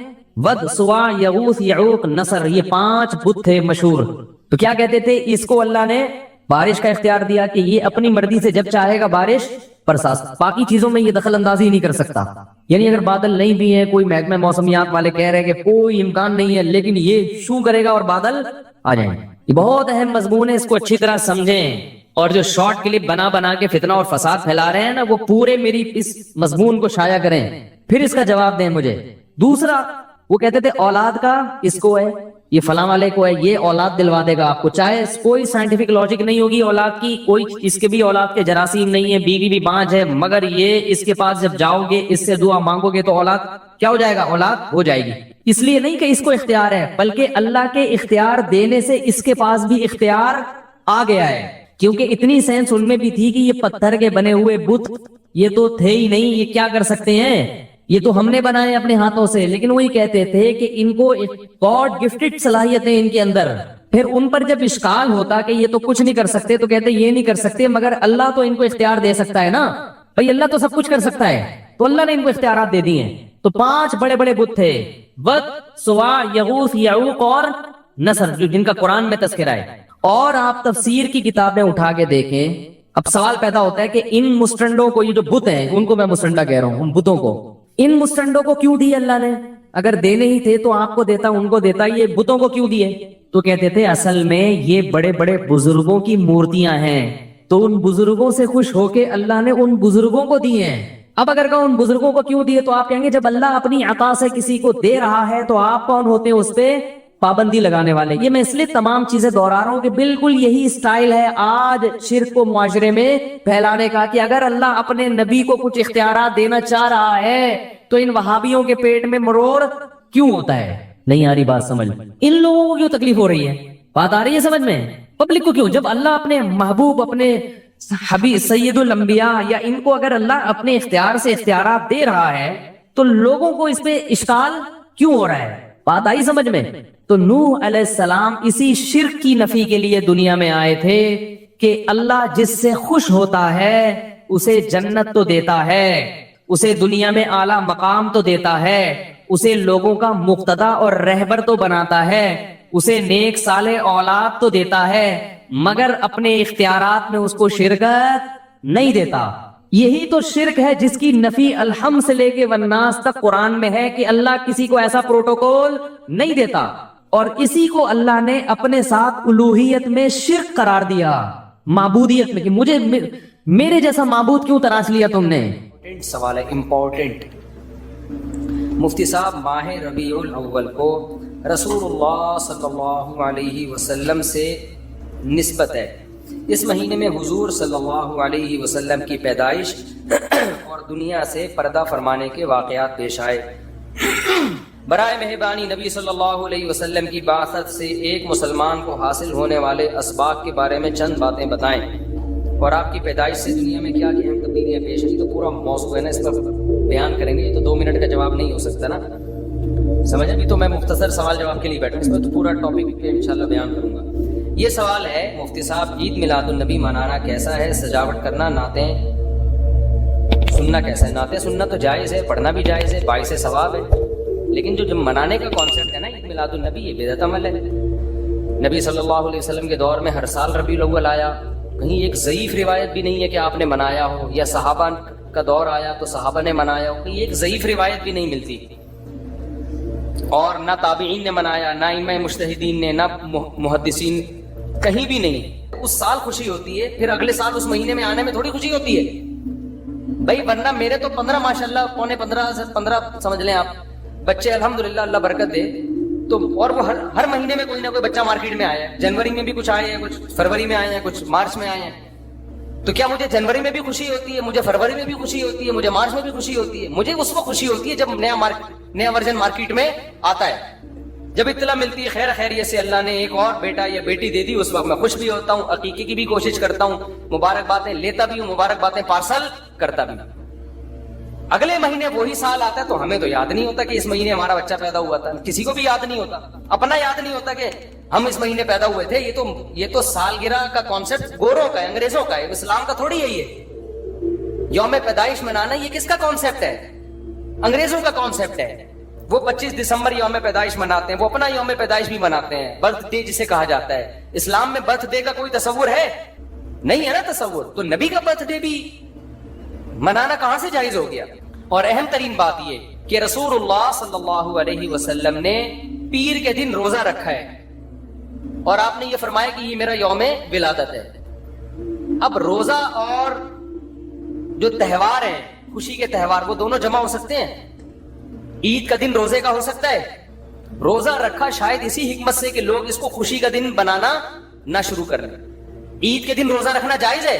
ود، سوا، یغوث، یعوق، نصر، یہ 5 بت تھے مشہور. تو کیا کہتے تھے؟ اس کو اللہ نے بارش کا اختیار دیا کہ یہ اپنی مرضی سے جب چاہے گا بارش برسا، باقی چیزوں میں یہ دخل اندازی نہیں کر سکتا. یعنی اگر بادل نہیں بھی ہیں، کوئی محکمہ موسمیات والے کہہ رہے ہیں کہ کوئی امکان نہیں ہے، لیکن یہ شو کرے گا اور بادل آ جائیں. یہ بہت اہم مضمون ہے، اس کو اچھی طرح سمجھیں. اور جو شارٹ کلپ بنا بنا کے فتنہ اور فساد پھیلا رہے ہیں نا، وہ پورے میری اس مضمون کو شائع کریں، پھر اس کا جواب دیں مجھے. دوسرا، وہ کہتے تھے اولاد کا اس کو ہے، یہ فلاں والے کو ہے، یہ اولاد دلوا دے گا آپ کو، چاہے کوئی سائنٹیفک لاجک نہیں ہوگی اولاد کی، کوئی اس کے بھی اولاد کے جراثیم نہیں ہے، بیوی بھی بانج ہے، مگر یہ اس کے پاس جب جاؤ گے، اس سے دعا مانگو گے تو اولاد کیا ہو جائے گا؟ اولاد ہو جائے گی. اس لیے نہیں کہ اس کو اختیار ہے، بلکہ اللہ کے اختیار دینے سے اس کے پاس بھی اختیار آ گیا ہے. کیونکہ اتنی سینس ان میں بھی تھی کہ یہ پتھر کے بنے ہوئے بت یہ تو تھے ہی نہیں، یہ کیا کر سکتے ہیں؟ یہ تو ہم نے بنائے اپنے ہاتھوں سے. لیکن وہی کہتے تھے کہ ان کو گاڈ گفٹڈ صلاحیتیں ان کے اندر. پھر ان پر جب اشکال ہوتا کہ یہ تو کچھ نہیں کر سکتے، تو کہتے یہ نہیں کر سکتے مگر اللہ تو ان کو اختیار دے سکتا ہے نا. بھئی اللہ تو سب کچھ کر سکتا ہے، تو اللہ نے ان کو اختیارات دے دیے ہیں. تو 5 بڑے بڑے بت تھے، ود، سوا، یغوث، یعوق اور نصر، جن کا قرآن میں تذکرہ ہے. اور آپ تفسیر کی کتابیں اٹھا کے دیکھیں. اب سوال پیدا ہوتا ہے کہ ان مسٹنڈوں کو، یہ جو بت ہیں ان کو میں مسٹنڈا کہہ رہا ہوں، ان بتوں کو، ان مسٹنڈوں کو کیوں دی اللہ نے؟ اگر دینے ہی تھے تو آپ کو دیتا، ان کو دیتا، یہ بتوں کو کیوں دیے؟ تو کہتے تھے اصل میں یہ بڑے بڑے بزرگوں کی مورتیاں ہیں، تو ان بزرگوں سے خوش ہو کے اللہ نے ان بزرگوں کو دیے ہیں. اب اگر کہ ان بزرگوں کو کیوں دیے، تو آپ کہیں گے جب اللہ اپنی عطا سے کسی کو دے رہا ہے تو آپ کون ہوتے ہیں اس پہ پابندی لگانے والے؟ یہ میں اس لیے تمام چیزیں دہرا رہا ہوں کہ بالکل یہی سٹائل ہے آج شرک کو معاشرے میں پھیلانے کا، کہ اگر اللہ اپنے نبی کو کچھ اختیارات دینا چاہ رہا ہے تو ان وہابیوں کے پیٹ میں مروڑ کیوں ہوتا ہے؟ نہیں آ رہی بات سمجھ؟ ان لوگوں کو کیوں تکلیف ہو رہی ہے؟ بات آ رہی ہے سمجھ میں؟ پبلک کو کیوں؟ جب اللہ اپنے محبوب، اپنے حبیب سید الانبیاء، یا ان کو اگر اللہ اپنے اختیار سے اختیارات دے رہا ہے تو لوگوں کو اس پہ اشکال کیوں ہو رہا ہے؟ بات آئی سمجھ میں؟ تو نوح علیہ السلام اسی شرک کی نفی کے لیے دنیا میں آئے تھے کہ اللہ جس سے خوش ہوتا ہے اسے جنت تو دیتا ہے، اسے دنیا میں اعلیٰ مقام تو دیتا ہے، اسے لوگوں کا مقتدا اور رہبر تو بناتا ہے، اسے نیک صالح اولاد تو دیتا ہے، مگر اپنے اختیارات میں اس کو شرکت نہیں دیتا. یہی تو شرک ہے جس کی نفی الحم سے لے کے والناس تک قرآن میں ہے کہ اللہ کسی کو ایسا پروٹوکول نہیں دیتا. اور اسی کو اللہ نے اپنے ساتھ الوہیت میں شرک قرار دیا، معبودیت میں، کہ مجھے میرے جیسا معبود کیوں تراش لیا تم نے؟ سوال ہے امپورٹنٹ. مفتی صاحب ماہ ربیع الاول کو رسول اللہ صلی اللہ علیہ وسلم سے نسبت ہے. اس مہینے میں حضور صلی اللہ علیہ وسلم کی پیدائش اور دنیا سے پردہ فرمانے کے واقعات پیش آئے. برائے مہربانی نبی صلی اللہ علیہ وسلم کی بعثت سے ایک مسلمان کو حاصل ہونے والے اسباق کے بارے میں چند باتیں بتائیں، اور آپ کی پیدائش سے دنیا میں کیا اہم تبدیلیاں پیش آئی. تو پورا موضوع ہے نا، اس پر بیان کریں گے، یہ تو 2 منٹ کا جواب نہیں ہو سکتا نا، سمجھ؟ ابھی تو میں مختصر سوال جواب کے لیے بیٹھا ہوں، اس میں تو پورا ٹاپک پہ انشاءاللہ بیان کروں گا. یہ سوال ہے مفتی صاحب، عید میلاد النبی منانا کیسا ہے؟ سجاوٹ کرنا، نعتیں سننا کیسا ہے؟ نعتیں سننا تو جائز ہے، پڑھنا بھی جائز ہے، باعث ثواب ہے، لیکن جو منانے کا کانسیپٹ ہے نا عید میلاد النبی، یہ بدعت عمل ہے. نبی صلی اللہ علیہ وسلم کے دور میں ہر سال ربیع الاول آیا، کہیں ایک ضعیف روایت بھی نہیں ہے کہ آپ نے منایا ہو، یا صحابہ کا دور آیا تو صحابہ نے منایا ہو، کہیں ایک ضعیف روایت بھی نہیں ملتی. اور نہ تابعین نے منایا، نہ ائمہ مجتہدین نے، نہ محدثین، کہیں بھی نہیں. اس سال خوشی ہوتی ہے، پھر اگلے سال اس مہینے میں آنے میں تھوڑی خوشی ہوتی ہے بھائی. ورنہ میرے تو 15 ماشاءاللہ، پونے 15 سمجھ لیں آپ، بچے الحمدللہ اللہ برکت دے. تو اور وہ ہر مہینے میں کوئی نہ کوئی بچہ مارکیٹ میں آیا ہے. جنوری میں بھی کچھ آئے ہیں، کچھ فروری میں آئے ہیں، کچھ مارچ میں آئے ہیں. تو کیا مجھے جنوری میں بھی خوشی ہوتی ہے, مجھے فروری میں بھی خوشی ہوتی ہے, مجھے مارچ میں بھی خوشی ہوتی ہے؟ مجھے اس وقت خوشی ہوتی ہے جب نیا ورژن مارکیٹ میں آتا ہے, جب اطلاع ملتی ہے خیر خیریت سے اللہ نے ایک اور بیٹا یا بیٹی دے دی, اس وقت میں خوش بھی ہوتا ہوں, عقیقے کی بھی کوشش کرتا ہوں, مبارکبادیں لیتا بھی ہوں, مبارکبادیں پارسل کرتا بھی ہوں. اگلے مہینے وہی سال آتا ہے تو ہمیں تو یاد نہیں ہوتا کہ اس مہینے ہمارا بچہ پیدا ہوا تھا, کسی کو بھی یاد نہیں ہوتا, اپنا یاد نہیں ہوتا کہ ہم اس مہینے پیدا ہوئے تھے. یہ تو سالگرہ کا کانسیپٹ گوروں کا ہے, انگریزوں کا ہے, اسلام کا تھوڑی ہے. یہ یوم پیدائش منانا یہ کس کا کانسیپٹ ہے؟ انگریزوں کا کانسیپٹ ہے. وہ 25 دسمبر یوم پیدائش مناتے ہیں, وہ اپنا یوم پیدائش بھی مناتے ہیں, برتھ ڈے جسے کہا جاتا ہے. اسلام میں برتھ ڈے کا کوئی تصور ہے نہیں, ہے نا تصور. تو نبی کا برتھ ڈے بھی منانا کہاں سے جائز ہو گیا؟ اور اہم ترین بات یہ کہ رسول اللہ صلی اللہ علیہ وسلم نے پیر کے دن روزہ رکھا ہے اور آپ نے یہ فرمایا کہ یہ میرا یوم ولادت ہے. اب روزہ اور جو تہوار ہیں, خوشی کے تہوار, وہ دونوں جمع ہو سکتے ہیں؟ عید کا دن روزے کا ہو سکتا ہے؟ روزہ رکھا شاید اسی حکمت سے کہ لوگ اس کو خوشی کا دن بنانا نہ شروع کر لیں. عید کے دن روزہ رکھنا جائز ہے؟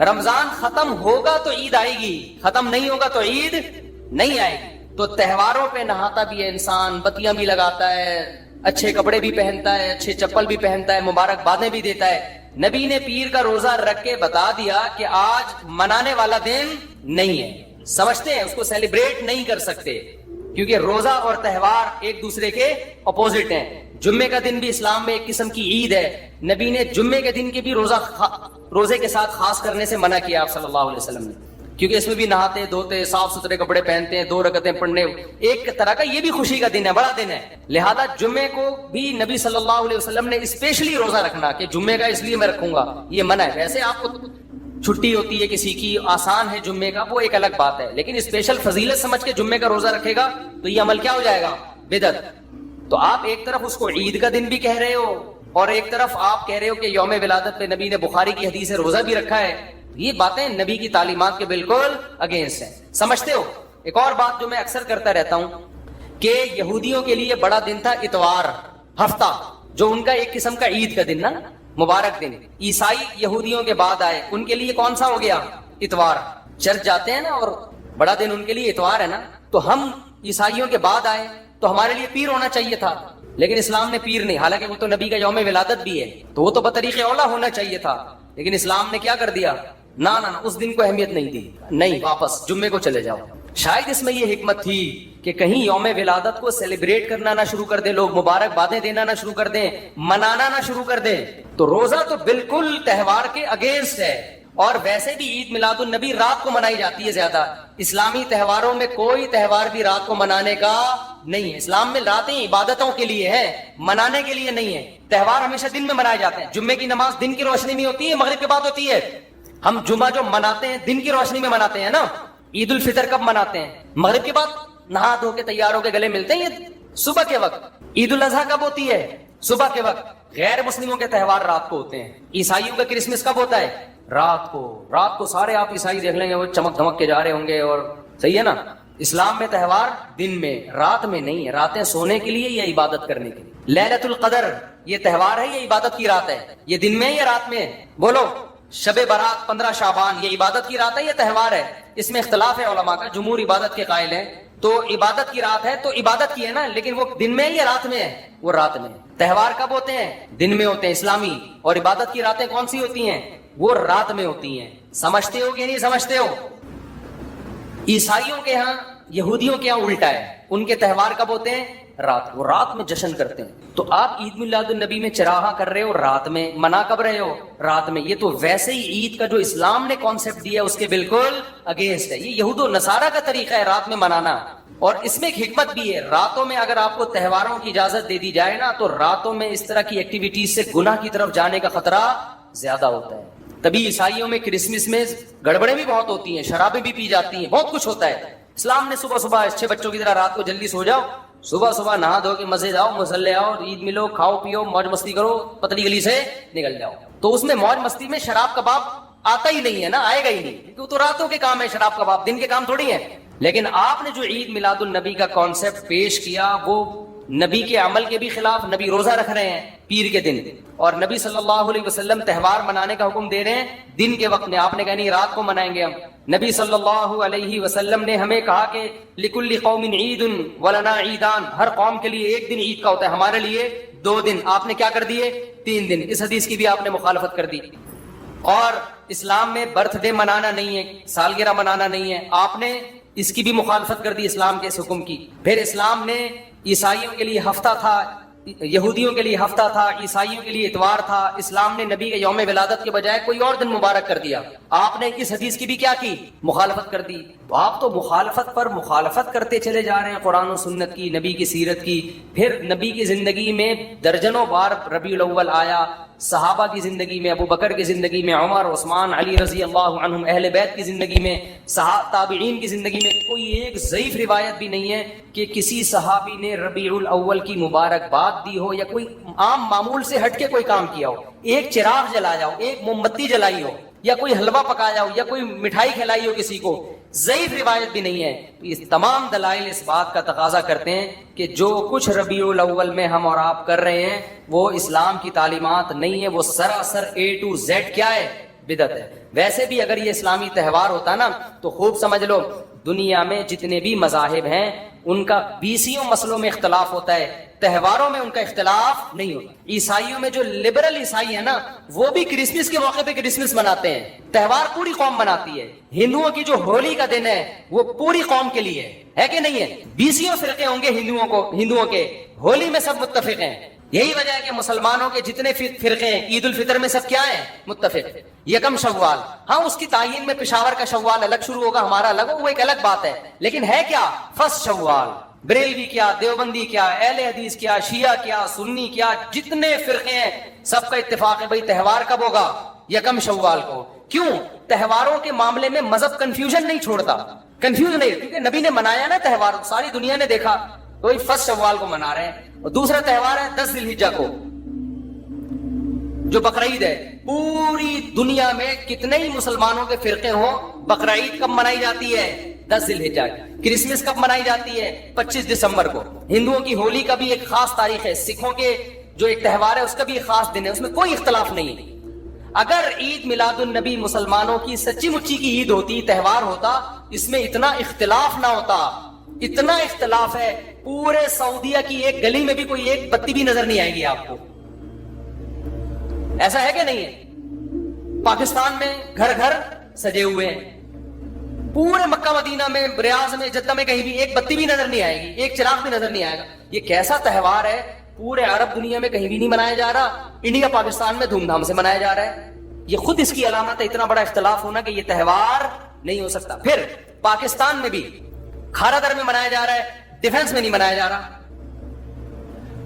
رمضان ختم ہوگا تو عید آئے گی, ختم نہیں ہوگا تو عید نہیں آئے گی. تو تہواروں پہ نہاتا بھی ہے انسان, بتیاں بھی لگاتا ہے, اچھے کپڑے بھی پہنتا ہے, اچھے چپل بھی پہنتا ہے, مبارکبادیں بھی دیتا ہے. نبی نے پیر کا روزہ رکھ کے بتا دیا کہ آج منانے والا دن نہیں ہے. سمجھتے ہیں اس کو سیلیبریٹ نہیں کر سکتے کیونکہ روزہ اور تہوار ایک دوسرے کے اپوزٹ ہیں. جمعے کا دن بھی اسلام میں ایک قسم کی عید ہے. نبی نے جمعے کے دن کے بھی روزے کے ساتھ خاص کرنے سے منع کیا آپ صلی اللہ علیہ وسلم نے, کیونکہ اس میں بھی نہاتے دھوتے, صاف ستھرے کپڑے پہنتے ہیں, 2 رکعتیں پڑھنے, ایک طرح کا یہ بھی خوشی کا دن ہے, بڑا دن ہے. لہذا جمعے کو بھی نبی صلی اللہ علیہ وسلم نے اسپیشلی روزہ رکھنا کہ جمعے کا اس لیے میں رکھوں گا, یہ منع ہے. ویسے آپ کو چھٹی ہوتی ہے کسی کی, آسان ہے جمعے کا, وہ ایک الگ بات ہے, لیکن اسپیشل فضیلت سمجھ کے جمعے کا روزہ رکھے گا تو یہ عمل کیا ہو جائے گا؟ بدعت. تو آپ ایک طرف اس کو عید کا دن بھی کہہ رہے ہو اور ایک طرف آپ کہہ رہے ہو کہ یوم ولادت پہ نبی نے بخاری کی حدیث سے روزہ بھی رکھا ہے. یہ باتیں نبی کی تعلیمات کے بالکل اگینسٹ ہیں. سمجھتے ہو؟ ایک اور بات جو میں اکثر کرتا رہتا ہوں کہ یہودیوں کے لیے بڑا دن تھا اتوار, ہفتہ, جو ان کا ایک قسم کا عید کا دن نا, مبارک دن. عیسائی یہودیوں کے بعد آئے, ان کے لیے کون سا ہو گیا؟ اتوار. چرچ جاتے ہیں نا اور بڑا دن ان کے لیے اتوار ہے نا. تو ہم عیسائیوں کے بعد آئے تو ہمارے لیے پیر ہونا چاہیے تھا, لیکن اسلام نے پیر نہیں, حالانکہ وہ تو نبی کا یوم ولادت بھی ہے, تو وہ تو بطریق اولا ہونا چاہیے تھا, لیکن اسلام نے کیا کر دیا؟ نہ اس دن کو اہمیت نہیں دی, نہیں, واپس جمعے کو چلے جاؤ. شاید اس میں یہ حکمت تھی کہ کہیں یوم ولادت کو سیلیبریٹ کرنا نہ شروع کر دیں لوگ, مبارکبادیں دینا نہ شروع کر دیں, منانا نہ شروع کر دیں. تو روزہ تو بالکل تہوار کے اگینسٹ ہے, اور ویسے بھی عید میلاد النبی رات کو منائی جاتی ہے زیادہ. اسلامی تہواروں میں کوئی تہوار بھی رات کو منانے کا نہیں ہے. اسلام میں راتیں عبادتوں کے لیے ہے, منانے کے لیے نہیں ہے. تہوار ہمیشہ دن میں منائے جاتے ہیں. جمعے کی نماز دن کی روشنی میں ہوتی ہے, مغرب کے بعد ہوتی ہے. ہم جمعہ جو مناتے ہیں دن کی روشنی میں مناتے ہیں نا. عید الفطر کب مناتے ہیں؟ مغرب کے بعد نہا دھو کے تیار ہو کے گلے ملتے ہیں, یہ صبح کے وقت. عید الاضحیٰ کب ہوتی ہے؟ صبح کے وقت. غیر مسلموں کے تہوار رات کو ہوتے ہیں. عیسائیوں کا کرسمس کب ہوتا ہے؟ رات کو. رات کو سارے آپ عیسائی دیکھ لیں گے وہ چمک دھمک کے جا رہے ہوں گے, اور صحیح ہے نا. اسلام میں تہوار دن میں, رات میں نہیں ہے. راتیں سونے کے لیے یا عبادت کرنے کے لیے. لیلۃ القدر یہ تہوار ہے یا عبادت کی رات ہے؟ یہ دن میں یا رات میں؟ بولو. شب برات 15 شعبان یہ عبادت کی رات ہے یا تہوار ہے؟ اس میں اختلاف ہے علماء کا. جمہور عبادت کے قائل ہیں, تو عبادت کی رات ہے تو عبادت کی ہے نا, لیکن وہ دن میں یا رات میں ہے؟ وہ رات میں. تہوار کب ہوتے ہیں؟ دن میں ہوتے ہیں اسلامی, اور عبادت کی راتیں کون سی ہوتی ہیں؟ وہ رات میں ہوتی ہیں. سمجھتے ہو کہ نہیں سمجھتے ہو؟ عیسائیوں کے ہاں, یہودیوں کے ہاں الٹا ہے. ان کے تہوار کب ہوتے ہیں؟ رات. وہ رات میں جشن کرتے ہیں. تو آپ عید میلاد النبی میں چراغاں کر رہے ہو رات میں, منا کب رہے ہو؟ رات میں. یہ تو ویسے ہی عید کا جو اسلام نے کانسیپٹ دیا اس کے بالکل اگینسٹ ہے. یہ یہود و نصارہ کا طریقہ ہے رات میں منانا. اور اس میں ایک حکمت بھی ہے. راتوں میں اگر آپ کو تہواروں کی اجازت دے دی جائے نا, تو راتوں میں اس طرح کی ایکٹیویٹیز سے گناہ کی طرف جانے کا خطرہ زیادہ ہوتا ہے. تبھی عیسائیوں میں کرسمس میں گڑبڑیں بھی بہت ہوتی ہیں, شرابیں بھی پی جاتی ہیں, بہت کچھ ہوتا ہے. اسلام نے صبح صبح اچھے بچوں کی طرح رات کو جلدی سو جاؤ, صبح صبح نہا دھو کے مسجد آؤ, مسلے آؤ, عید ملو, کھاؤ پیو, موج مستی کرو, پتلی گلی سے نکل جاؤ. تو اس میں موج مستی میں شراب کباب آتا ہی نہیں ہے نا, آئے گا ہی نہیں, کیونکہ تو راتوں کے کام ہے شراب کباب, دن کے کام تھوڑی ہے. لیکن آپ نے جو عید میلاد النبی کا کانسیپٹ پیش کیا وہ نبی کے عمل کے بھی خلاف. نبی روزہ رکھ رہے ہیں, پیر کے دن، اور نبی صلی اللہ علیہ وسلم تہوار منانے کا حکم دے رہے ہیں دن کے وقت میں. آپ نے کہا نہیں رات کو منائیں گے ہم. نبی صلی اللہ علیہ وسلم نے ہمیں کہا کہ لکل قوم عید ولنا عیدان، ہر قوم کے لیے ایک دن عید کا ہوتا ہے، ہمارے لیے 2 دن. آپ نے کیا کر دیے؟ 3 دن. اس حدیث کی بھی آپ نے مخالفت کر دی. اور اسلام میں برتھ ڈے منانا نہیں ہے، سالگرہ منانا نہیں ہے، آپ نے اس کی بھی مخالفت کر دی اسلام کے اس حکم کی. پھر اسلام نے عیسائیوں کے لیے ہفتہ تھا، یہودیوں کے لیے ہفتہ تھا، عیسائیوں کے لیے اتوار تھا. اسلام نے نبی کے یوم ولادت کے بجائے کوئی اور دن مبارک کر دیا. آپ نے اس حدیث کی بھی کیا کی؟ مخالفت کر دی. تو آپ تو مخالفت پر مخالفت کرتے چلے جا رہے ہیں قرآن و سنت کی، نبی کی سیرت کی. پھر نبی کی زندگی میں درجنوں بار ربیع الاول آیا، صحابہ کی زندگی میں، ابو بکر کی زندگی میں، عمر، عثمان، علی رضی اللہ عنہم، اہل بیت کی زندگی میں، تابعین کی زندگی میں کوئی ایک ضعیف روایت بھی نہیں ہے کہ کسی صحابی نے ربیع الاول کی مبارکباد دی ہو یا کوئی عام معمول سے ہٹ کے کوئی کام کیا ہو. ایک چراغ جلایا ہو، ایک موم بتی جلائی ہو، یا کوئی حلوہ پکایا ہو، یا کوئی مٹھائی کھلائی ہو کسی کو، ضعیف روایت بھی نہیں ہے. تو یہ تمام دلائل اس بات کا تقاضا کرتے ہیں کہ جو کچھ ربیع الاول میں ہم اور آپ کر رہے ہیں وہ اسلام کی تعلیمات نہیں ہے، وہ سراسر A to Z کیا ہے؟ بدعت ہے. ویسے بھی اگر یہ اسلامی تہوار ہوتا نا تو خوب سمجھ لو دنیا میں جتنے بھی مذاہب ہیں ان کا 20 مسئلوں میں اختلاف ہوتا ہے، تہواروں میں ان کا اختلاف نہیں ہوتا. عیسائیوں میں جو لبرل عیسائی ہیں نا وہ بھی کرسمس کے موقع پہ کرسمس مناتے ہیں، تہوار پوری قوم مناتی ہے. ہندوؤں کی جو ہولی کا دن ہے وہ پوری قوم کے لیے ہے کہ نہیں ہے؟ 20 فرقے ہوں گے ہندوؤں کے، ہولی میں سب متفق ہیں. یہی وجہ ہے کہ مسلمانوں کے جتنے فرقے ہیں عید الفطر میں سب کیا ہیں؟ متفق. یکم شوال، ہاں اس کی تعین میں پشاور کا شوال الگ شروع ہوگا، ہمارا الگ ہو، وہ ایک الگ بات ہے، لیکن ہے کیا؟ فرسٹ شوال. بریلوی کیا، دیوبندی کیا، اہل حدیث کیا، شیعہ کیا، سنی کیا، جتنے فرقے ہیں سب کا اتفاق ہے بھائی تہوار کب ہوگا؟ یکم شوال کو. کیوں؟ تہواروں کے معاملے میں مذہب کنفیوژن نہیں چھوڑتا، کنفیوز نہیں، کیونکہ نبی نے منایا نا تہوار، ساری دنیا نے دیکھا، تو فرسٹ شوال کو منا رہے ہیں. اور دوسرا تہوار ہے 10 ذی الحجہ کو جو بقرعید ہے. پوری دنیا میں کتنے ہی مسلمانوں کے فرقے ہوں، بقرعید کب منائی جاتی ہے؟ 10 ذی الحجہ. کرسمس کب منائی جاتی ہے؟ 25 دسمبر کو. ہندوؤں کی ہولی کا بھی ایک خاص تاریخ ہے، سکھوں کے جو ایک تہوار ہے اس کا بھی ایک خاص دن ہے، اس میں کوئی اختلاف نہیں. اگر عید میلاد النبی مسلمانوں کی سچی مچی کی عید ہوتی، تہوار ہوتا، اس میں اتنا اختلاف نہ ہوتا. اتنا اختلاف ہے، پورے سعودیہ کی ایک گلی میں بھی کوئی ایک بتی بھی نظر نہیں آئے گی آپ کو. ایسا ہے کہ نہیں ہے؟ پاکستان میں گھر گھر سجے ہوئے ہیں، پورے مکہ مدینہ میں، ریاض میں، جدہ میں کہیں بھی ایک بتی بھی نظر نہیں آئے گی، ایک چراغ بھی نظر نہیں آئے گا. یہ کیسا تہوار ہے؟ پورے عرب دنیا میں کہیں بھی نہیں منایا جا رہا، انڈیا پاکستان میں دھوم دھام سے منایا جا رہا ہے. یہ خود اس کی علامت ہے، اتنا بڑا اختلاف ہونا کہ یہ تہوار نہیں ہو سکتا. پھر پاکستان میں بھی کھارا در میں منایا جا رہا ہے، ڈیفنس میں نہیں منایا جا رہا.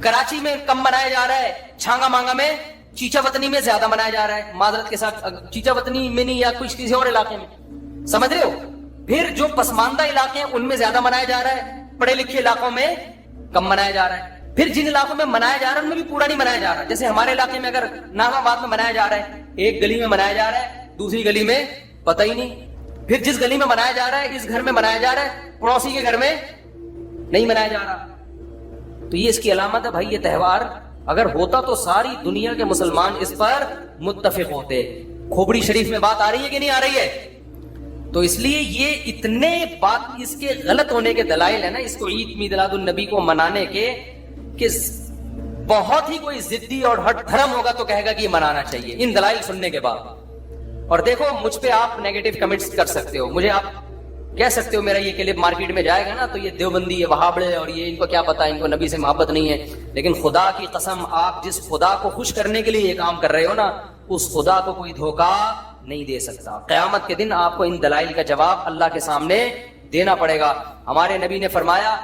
کراچی میں کم منایا جا رہا ہے، چھانگا مانگا میں، چیچا وطنی میں زیادہ منایا جا رہا ہے. معذرت کے ساتھ چیچا وطنی میں نہیں، یا کسی اور علاقے میں، سمجھ رہے ہو؟ پھر جو پسماندہ علاقے ہیں ان میں زیادہ منایا جا رہا ہے، پڑھے لکھے علاقوں میں کم منایا جا رہا ہے. پھر جن علاقوں میں منایا جا رہا ہے ان میں بھی پورا نہیں منایا جا رہا. جیسے ہمارے علاقے میں اگر نام آباد میں منایا جا رہا ہے، ایک گلی میں منایا جا رہا ہے، دوسری گلی میں پتہ ہی نہیں. پھر جس گلی میں منایا جا رہا ہے اس گھر میں منایا جا رہا ہے، پڑوسی کے گھر میں نہیں منایا جا رہا. تو یہ اس کی علامت ہے بھائی. یہ تہوار اگر ہوتا تو ساری دنیا کے مسلمان اس پر متفق ہوتے. کھوپڑی شریف میں بات آ رہی ہے کہ نہیں آ رہی ہے؟ تو اس لیے یہ اتنے بات اس کے غلط ہونے کے دلائل ہے نا اس کو عید میلاد النبی کو منانے کے، کہ بہت ہی کوئی ضدی اور ہٹ دھرم ہوگا تو کہے گا کہ یہ منانا چاہیے ان دلائل سننے کے بعد. اور دیکھو مجھ پہ آپ نیگیٹو کمنٹس کر سکتے ہو، مجھے آپ کہہ سکتے ہو میرا یہ کلپ مارکیٹ میں جائے گا نا تو یہ دیوبندی ہے، وہابڑے، اور یہ ان کو کیا پتا، ان کو نبی سے محبت نہیں ہے. لیکن خدا کی قسم آپ جس خدا کو خوش کرنے کے لیے یہ کام کر رہے ہو نا اس خدا کو کوئی دھوکہ نہیں دے سکتا. قیامت کے دن آپ کو ان دلائل کا جواب اللہ کے سامنے دینا پڑے گا. ہمارے نبی نے فرمایا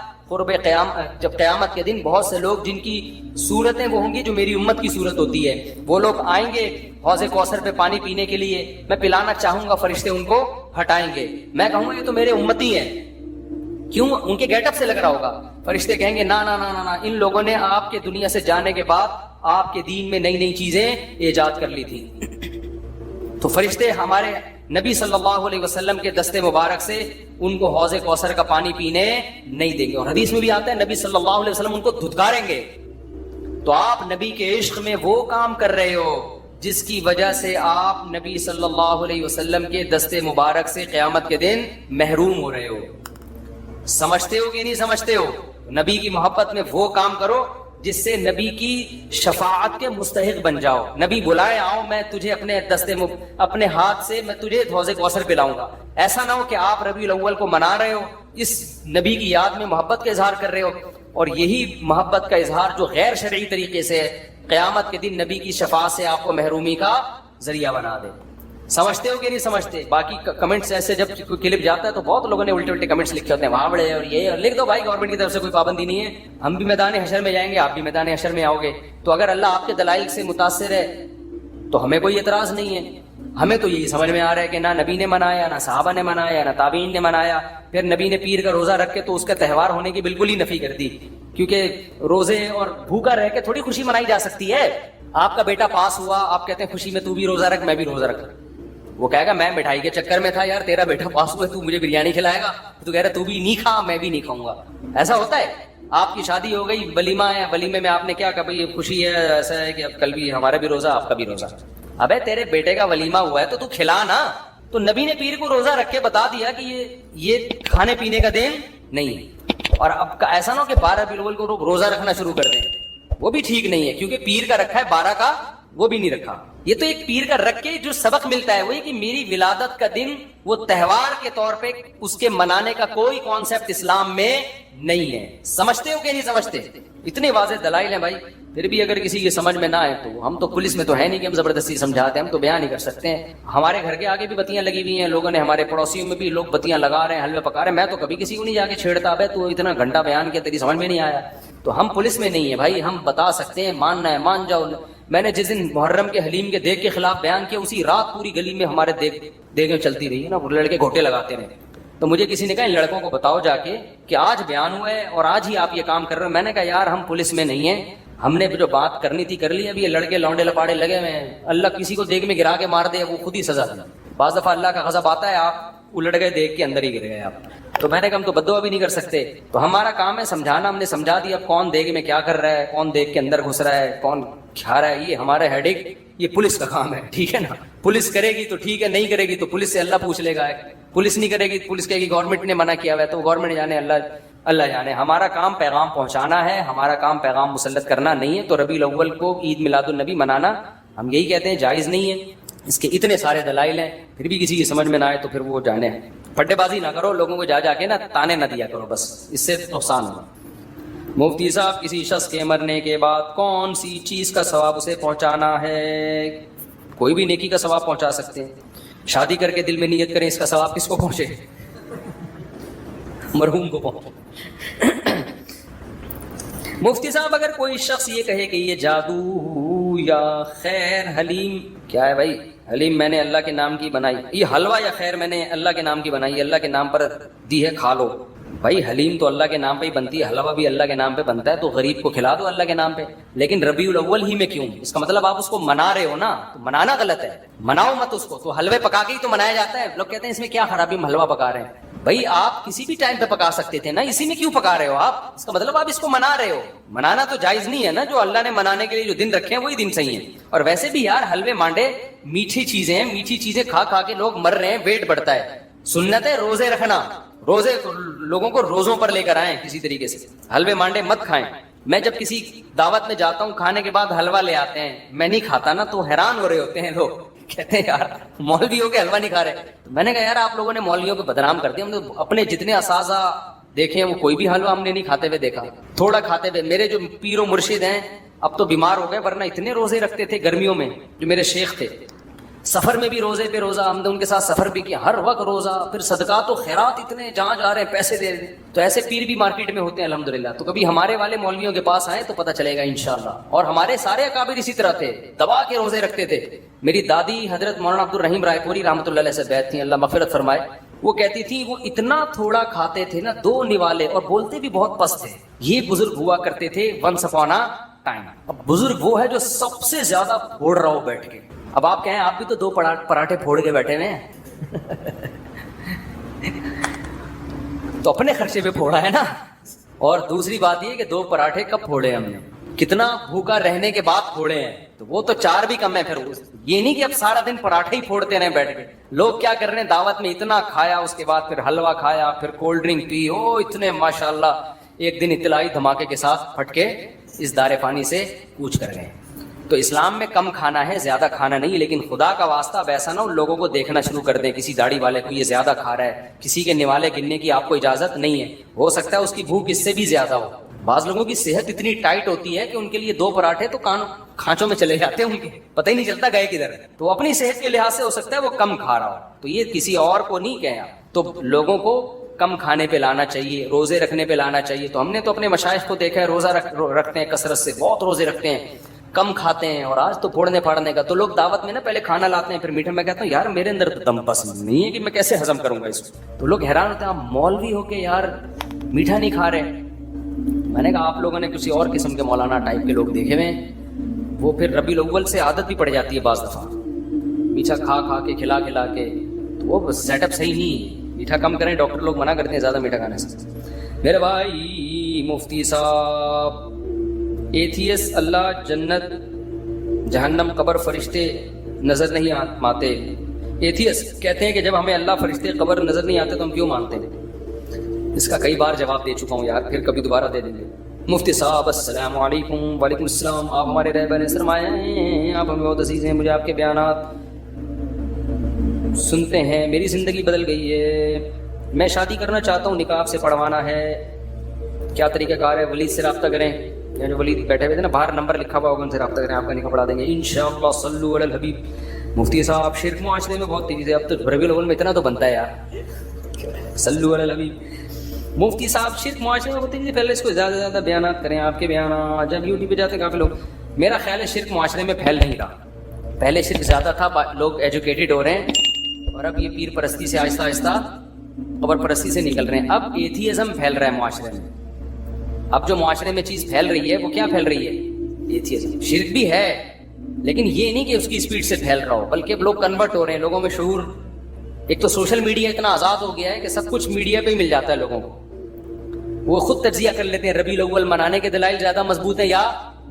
جب قیامت کے دن بہت سے لوگ جن کی صورتیں وہ ہوں گی جو میری امت کی صورت ہوتی ہے، وہ لوگ آئیں گے حوض کوثر پہ پانی پینے کے لیے، میں پلانا چاہوں گا، فرشتے ان کو ہٹائیں گے، میں کہوں گا یہ تو میرے امتی ہیں. کیوں؟ ان کے گیٹ اپ سے لگ رہا ہوگا. فرشتے کہیں گے نا نا نا نا، ان لوگوں نے آپ کے دنیا سے جانے کے بعد آپ کے دین میں نئی نئی چیزیں ایجاد کر لی تھی. تو فرشتے ہمارے نبی صلی اللہ علیہ وسلم کے دستے مبارک سے ان کو حوض کوثر کا پانی پینے نہیں دیں گے. اور حدیث میں بھی آتا ہے نبی صلی اللہ علیہ وسلم ان کو دھتکاریں گے. تو آپ نبی کے عشق میں وہ کام کر رہے ہو جس کی وجہ سے آپ نبی صلی اللہ علیہ وسلم کے دست مبارک سے قیامت کے دن محروم ہو رہے ہو. سمجھتے ہو کہ نہیں سمجھتے ہو؟ نبی کی محبت میں وہ کام کرو جس سے نبی کی شفاعت کے مستحق بن جاؤ. نبی بلائے آؤ میں تجھے اپنے ہاتھ سے میں تجھے حوض کوثر پلاؤں گا. ایسا نہ ہو کہ آپ ربیع الاول کو منا رہے ہو, اس نبی کی یاد میں محبت کا اظہار کر رہے ہو, اور یہی محبت کا اظہار جو غیر شرعی طریقے سے ہے قیامت کے دن نبی کی شفاعت سے آپ کو محرومی کا ذریعہ بنا دے. سمجھتے ہو کہ نہیں سمجھتے؟ باقی کمنٹس ایسے جب کلپ جاتا ہے تو بہت لوگوں نے الٹے الٹے کمنٹس لکھے ہوتے ہیں, وہاں بڑے اور یہ, اور لکھ دو بھائی گورنمنٹ کی طرف سے کوئی پابندی نہیں ہے, ہم بھی میدان حشر میں جائیں گے, آپ بھی میدان حشر میں آؤ گے. تو اگر اللہ آپ کے دلائل سے متاثر ہے تو ہمیں کوئی اعتراض نہیں ہے. ہمیں تو یہی سمجھ میں آ رہا ہے کہ نہ نبی نے منایا, نہ صحابہ نے منایا, نہ تابعین نے منایا. پھر نبی نے پیر کا روزہ رکھ کے تو اس کا تہوار ہونے کی بالکل ہی نفی کر دی, کیونکہ روزے اور بھوکا رہ کے تھوڑی خوشی منائی جا سکتی ہے. آپ کا بیٹا پاس ہوا, آپ کہتے ہیں خوشی میں تو بھی روزہ رکھ, میں بھی روزہ رکھ. وہ کہے گا میں مٹھائی کے چکر میں تھا یار, تیرا بیٹا پاس ہوا تو مجھے بریانی کھلائے گا, تو کہہ رہا تو بھی نہیں کھا میں بھی نہیں کھاؤں گا. ایسا ہوتا ہے؟ آپ کی شادی ہو گئی, ولیمہ ہے, ولیمے میں آپ نے کیا کہا بھائی خوشی ہے, ایسا ہے کہ اب کل بھی ہمارا بھی روزہ آپ کا بھی روزہ. ابے تیرے بیٹے کا ولیمہ ہوا ہے تو کھلا نا. تو نبی نے پیر کو روزہ رکھ کے بتا دیا کہ یہ کھانے پینے کا دن نہیں ہے. اور اب ایسا نہ ہو کہ 12 ربیع الاول کو روزہ رکھنا شروع کر دیں, وہ بھی ٹھیک نہیں ہے, کیونکہ پیر کا رکھا ہے 12 کا وہ بھی نہیں رکھا. یہ تو ایک پیر کا رکھ کے جو سبق ملتا ہے وہ یہ کہ میری ولادت کا دن وہ تہوار کے طور پہ اس کے منانے کا کوئی کانسیپٹ اسلام میں نہیں ہے. سمجھتے ہو کہ نہیں سمجھتے؟ اتنے واضح دلائل ہیں بھائی, پھر بھی اگر کسی کی سمجھ میں نہ آئے تو ہم تو پولیس میں تو ہے نہیں کہ ہم زبردستی سمجھاتے ہیں, ہم تو بیان نہیں کر سکتے ہیں. ہمارے گھر کے آگے بھی بتیاں لگی ہوئی ہیں, لوگوں نے ہمارے پڑوسیوں میں بھی لوگ بتیاں لگا رہے ہیں, حلوے پکا رہے ہیں. میں تو کبھی کسی کو نہیں جا کے چھیڑتا, اب تو اتنا گھنٹہ بیان کیا تیری سمجھ میں نہیں آیا. تو ہم پولیس میں نہیں ہے بھائی, ہم بتا سکتے ہیں, ماننا ہے مان جاؤ. میں نے جس دن محرم کے حلیم کے دیگ کے خلاف بیان کیا, اسی رات پوری گلی میں ہمارے دیگیں چلتی رہی ہے نا, وہ لڑکے گھوٹے لگاتے رہے. تو مجھے کسی نے کہا ان لڑکوں کو بتاؤ جا کے کہ آج بیان ہوا ہے اور آج ہی آپ یہ کام کر رہے ہو. میں نے کہا یار ہم پولیس میں نہیں ہیں, ہم نے جو بات کرنی تھی کر لی. اب یہ لڑکے لونڈے لپاڑے لگے ہوئے ہیں, اللہ کسی کو دیگ میں گرا کے مار دے وہ خود ہی سزا دے. بعض دفعہ اللہ کا غضب آتا ہے, آپ الٹ گئے دیگ کے اندر ہی گر گئے آپ. تو میں نے کہا ہم تو بددعا بھی نہیں کر سکتے. تو ہمارا کام ہے سمجھانا, ہم نے سمجھا دیا کون دیگ میں کیا کر رہا ہے, کون دیگ کے اندر گھس رہا ہے, کون کھا رہا ہے. یہ ہمارا ہیڈیک, یہ پولیس کا کام ہے, ٹھیک ہے نا. پولیس کرے گی تو ٹھیک ہے, نہیں کرے گی تو پولیس سے اللہ پوچھ لے گا. پولیس نہیں کرے گی, پولیس کہے گی گورنمنٹ نے منع کیا ہوا ہے, تو گورنمنٹ جانے, اللہ جانے. ہمارا کام پیغام پہنچانا ہے, ہمارا کام پیغام مسلط کرنا نہیں ہے. تو ربیع الاول کو عید میلاد النبی منانا ہم یہی کہتے ہیں جائز نہیں ہے. اس کے اتنے سارے دلائل ہیں, پھر بھی کسی کی سمجھ میں نہ آئے تو پھر وہ جانے ہیں. پھٹے بازی نہ کرو, لوگوں کو جا کے نا تانے نہ دیا کرو, بس اس سے نقصان ہوگا. مفتی صاحب کسی شخص کے مرنے کے بعد کون سی چیز کا ثواب اسے پہنچانا ہے؟ کوئی بھی نیکی کا ثواب پہنچا سکتے ہیں. شادی کر کے دل میں نیت کریں, اس کا ثواب کس کو پہنچے؟ مرحوم کو پہنچے. مفتی صاحب اگر کوئی شخص یہ کہے کہ یہ جادو یا خیر حلیم, کیا ہے بھائی حلیم میں نے اللہ کے نام کی بنائی, یہ حلوہ یا خیر میں نے اللہ کے نام کی بنائی, اللہ کے نام پر دی ہے کھا لو. بھائی حلیم تو اللہ کے نام پہ ہی بنتی ہے, حلوہ بھی اللہ کے نام پہ بنتا ہے, تو غریب کو کھلا دو اللہ کے نام پہ. لیکن ربیع الاول ہی میں کیوں؟ اس کا مطلب آپ اس کو منا رہے ہو نا, تو منانا غلط ہے, مناؤ مت اس کو. تو حلوے پکا کے ہی تو منایا جاتا ہے. لوگ کہتے ہیں اس میں کیا خرابی, ہم حلوہ پکا رہے ہیں. بھائی آپ کسی بھی ٹائم پہ پکا سکتے تھے نا, اسی میں کیوں پکا رہے ہو آپ؟ اس کا مطلب آپ اس کو منا رہے ہو. منانا تو جائز نہیں ہے نا, جو اللہ نے منانے کے لیے جو دن رکھے ہیں وہی دن صحیح ہیں. اور ویسے بھی یار حلوے مانڈے میٹھی چیزیں ہیں, میٹھی چیزیں کھا کھا کے لوگ مر رہے ہیں, ویٹ بڑھتا ہے. سنت ہے روزے رکھنا, روزے لوگوں کو روزوں پر لے کر آئیں کسی طریقے سے. حلوے مانڈے مت کھائیں. میں جب کسی دعوت میں جاتا ہوں, کھانے کے بعد حلوہ لے آتے ہیں, میں نہیں کھاتا نا, تو حیران ہو رہے ہوتے ہیں لوگ, کہتے ہیں یار مولوی ہو کے حلوہ نہیں کھا رہے. میں نے کہا یار آپ لوگوں نے مولویوں کو بدنام کر دیا. ہم نے اپنے جتنے اساتذہ دیکھے ہیں وہ کوئی بھی حلوہ ہم نے نہیں کھاتے ہوئے دیکھا, تھوڑا کھاتے ہوئے. میرے جو پیر و مرشد ہیں اب تو بیمار ہو گئے, ورنہ اتنے روزے رکھتے تھے گرمیوں میں. جو میرے شیخ تھے سفر میں بھی روزے پہ روزہ, ہم نے ان کے ساتھ سفر بھی کیا, ہر وقت روزہ. پھر صدقات و خیرات اتنے, جہاں جا رہے ہیں پیسے دے رہے ہیں. تو ایسے پیر بھی مارکیٹ میں ہوتے ہیں الحمدللہ. تو کبھی ہمارے والے مولویوں کے پاس آئے تو پتہ چلے گا انشاءاللہ. اور ہمارے سارے اکابر اسی طرح تھے, دبا کے روزے رکھتے تھے. میری دادی حضرت مولانا عبد الرحیم رائے پوری رحمۃ اللہ علیہ سے بیعت تھیں, اللہ مغفرت فرمائے. وہ کہتی تھی وہ اتنا تھوڑا کھاتے تھے نا, 2 نوالے, اور بولتے بھی بہت پست تھے. یہ بزرگ ہوا کرتے تھے ونس اپون اے ٹائم. اب بزرگ وہ ہے جو سب سے زیادہ پھوڑ رہا ہو بیٹھ کے. اب آپ کہیں آپ بھی تو 2 پراٹھے پھوڑ کے بیٹھے ہوئے ہیں, تو اپنے خرچے پہ پھوڑا ہے نا. اور دوسری بات یہ کہ 2 پراٹھے کب پھوڑے ہم نے, کتنا بھوکا رہنے کے بعد پھوڑے ہیں، تو وہ تو 4 بھی کم ہے. پھر یہ نہیں کہ اب سارا دن پراٹھے ہی پھوڑتے رہے بیٹھ کے. لوگ کیا کر رہے ہیں، دعوت میں اتنا کھایا، اس کے بعد پھر حلوہ کھایا، پھر کولڈ ڈرنک پی، اتنے ماشاءاللہ ایک دن اطلاعی دھماکے کے ساتھ پھٹ کے اس دارے فانی سے کوچ کر گئے. تو اسلام میں کم کھانا ہے، زیادہ کھانا نہیں. لیکن خدا کا واسطہ اب ایسا نہ ہو لوگوں کو دیکھنا شروع کر دیں، کسی داڑھی والے کو یہ زیادہ کھا رہا ہے، کسی کے نوالے گننے کی آپ کو اجازت نہیں ہے. ہو سکتا ہے اس کی بھوک اس سے بھی زیادہ ہو. بعض لوگوں کی صحت اتنی ٹائٹ ہوتی ہے کہ ان کے لیے 2 پراٹھے تو کھانچوں میں چلے جاتے ہیں، ان کے پتہ ہی نہیں چلتا گئے کدھر. تو اپنی صحت کے لحاظ سے ہو سکتا ہے وہ کم کھا رہا ہو، تو یہ کسی اور کو نہیں کہیں. تو لوگوں کو کم کھانے پہ لانا چاہیے، روزے رکھنے پہ لانا چاہیے. تو ہم نے تو اپنے مشائخ کو دیکھا ہے روزہ رکھتے ہیں کثرت سے، بہت روزے رکھتے ہیں، کم کھاتے ہیں. اور آج تو پھوڑنے پھاڑنے کا. تو لوگ دعوت میں نا پہلے کھانا لاتے ہیں پھر میٹھا. میں کہتا ہوں یار میرے اندر تو دم پسند نہیں ہے کہ میں کیسے ہضم کروں گا اس کو. تو لوگ حیران ہوتے ہیں آپ مولوی ہو کے یار میٹھا نہیں کھا رہے. میں نے کہا آپ لوگوں نے کسی اور قسم کے مولانا ٹائپ کے لوگ دیکھے ہوئے ہیں، وہ پھر ربیع الاول سے عادت بھی پڑ جاتی ہے بعض دفعہ میٹھا کھا کے کھلا کے. تو وہ سیٹ اپ صحیح نہیں ہے. میٹھا کم کریں، ڈاکٹر لوگ منع کرتے ہیں زیادہ میٹھا کھانے سے. میرے بھائی مفتی صاحب، ایتھیس اللہ جنت جہنم قبر فرشتے نظر نہیں آتے. ایتھیس کہتے ہیں کہ جب ہمیں اللہ فرشتے قبر نظر نہیں آتے تو ہم کیوں مانتے ہیں؟ اس کا کئی بار جواب دے چکا ہوں یار، پھر کبھی دوبارہ دے دیں گے. مفتی صاحب السلام علیکم. وعلیکم السلام. آپ ہمارے رہبر سرمایہ ہیں، آپ ہمیں بہت عزیز ہیں. مجھے آپ کے بیانات سنتے ہیں میری زندگی بدل گئی ہے. میں شادی کرنا چاہتا ہوں، نکاح سے پڑھوانا ہے، کیا طریقہ کار ہے؟ ولید سے رابطہ کریں. یعنی جو ولید بیٹھے ہوئے تھے نا، باہر نمبر لکھا ہوا ہوگا، ان سے رابطہ کریں، آپ کا نکاح پڑھا دیں گے انشاءاللہ. صلو علی الحبیب. مفتی صاحب شرک معاشرے میں بہت تیزی ہے، اب تو ربیع الاول میں اتنا تو بنتا ہے یار. صلو علی الحبیب. مفتی صاحب شرک معاشرے میں بہت تیزی، پہلے اس کو زیادہ سے زیادہ بیانات کریں. آپ کے بیانات جب یوٹیوب پہ جاتے ہیں کافی لوگ، میرا خیال ہے شرک معاشرے میں پھیل نہیں رہا. پہلے شرک زیادہ تھا، لوگ ایجوکیٹڈ ہو رہے ہیں، اور اب یہ پیر پرستی سے آہستہ آہستہ قبر پرستی سے نکل رہے ہیں. اب ایتھیزم پھیل رہا ہے معاشرے میں. اب جو معاشرے میں چیز پھیل رہی ہے وہ کیا پھیل رہی ہے؟ ایتھیزم. شرک بھی ہے لیکن یہ نہیں کہ اس کی اسپیڈ سے پھیل رہا ہو، بلکہ اب لوگ کنورٹ ہو رہے ہیں. لوگوں میں شعور، ایک تو سوشل میڈیا اتنا آزاد ہو گیا ہے کہ سب کچھ میڈیا پہ ہی مل جاتا ہے لوگوں کو. وہ خود تجزیہ کر لیتے ہیں ربیع الاول منانے کے دلائل زیادہ مضبوط ہیں یا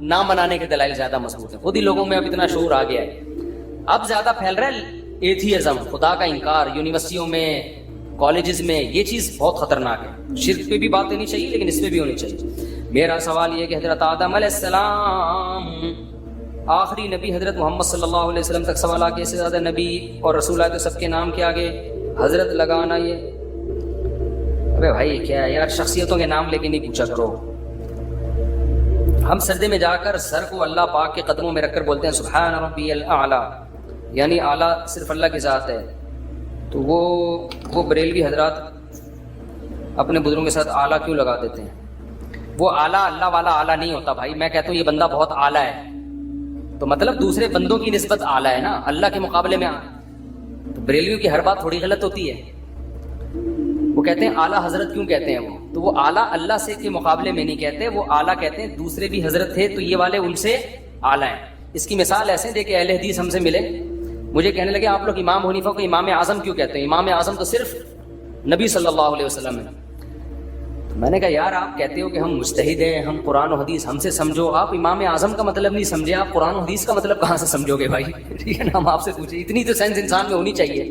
نہ منانے کے دلائل زیادہ مضبوط ہیں. خود ہی لوگوں میں اب اتنا شعور آ گیا ہے. اب زیادہ پھیل رہا ہے ایتھیزم، خدا کا انکار. یونیورسٹیوں میں، کالجز میں یہ چیز بہت خطرناک ہے. شرک پہ بھی بات ہونی چاہیے لیکن اس پہ بھی ہونی چاہیے. میرا سوال یہ کہ حضرت آدم علیہ السلام آخری نبی، حضرت محمد صلی اللہ علیہ وسلم تک سوال آگے سے زیادہ نبی اور رسول آئے تو سب کے نام کے آگے حضرت لگانا، یہ ابے بھائی کیا ہے یار؟ شخصیتوں کے نام لے کے نہیں پوچھا کرو. ہم سجدے میں جا کر سر کو اللہ پاک کے قدموں میں رکھ کر بولتے ہیں سبحان ربی الاعلی، یعنی اعلیٰ صرف اللہ کی ذات ہے. تو وہ بریلوی حضرات اپنے بزرگوں کے ساتھ اعلیٰ کیوں لگا دیتے ہیں؟ وہ اعلیٰ اللہ والا اعلیٰ نہیں ہوتا بھائی. میں کہتا ہوں یہ بندہ بہت اعلیٰ ہے، تو مطلب دوسرے بندوں کی نسبت اعلیٰ ہے نا، اللہ کے مقابلے میں. تو بریلویوں کی ہر بات تھوڑی غلط ہوتی ہے. وہ کہتے ہیں اعلیٰ حضرت کیوں کہتے ہیں وہ؟ تو وہ اعلیٰ اللہ سے کے مقابلے میں نہیں کہتے، وہ اعلیٰ کہتے ہیں دوسرے بھی حضرت تھے تو یہ والے ان سے اعلیٰ ہیں. اس کی مثال ایسے دیکھیں، اہل حدیث ہم سے ملے، مجھے کہنے لگے آپ لوگ امام حنیفہ کو امام اعظم کیوں کہتے ہیں؟ امام اعظم تو صرف نبی صلی اللہ علیہ وسلم ہے. میں نے کہا یار آپ کہتے ہو کہ ہم مجتہد ہیں، ہم قرآن و حدیث ہم سے سمجھو، آپ امام اعظم کا مطلب نہیں سمجھے، آپ قرآن و حدیث کا مطلب کہاں سے سمجھو گے بھائی؟ ٹھیک ہے نا، ہم آپ سے پوچھیں، اتنی تو سینس انسان میں ہونی چاہیے.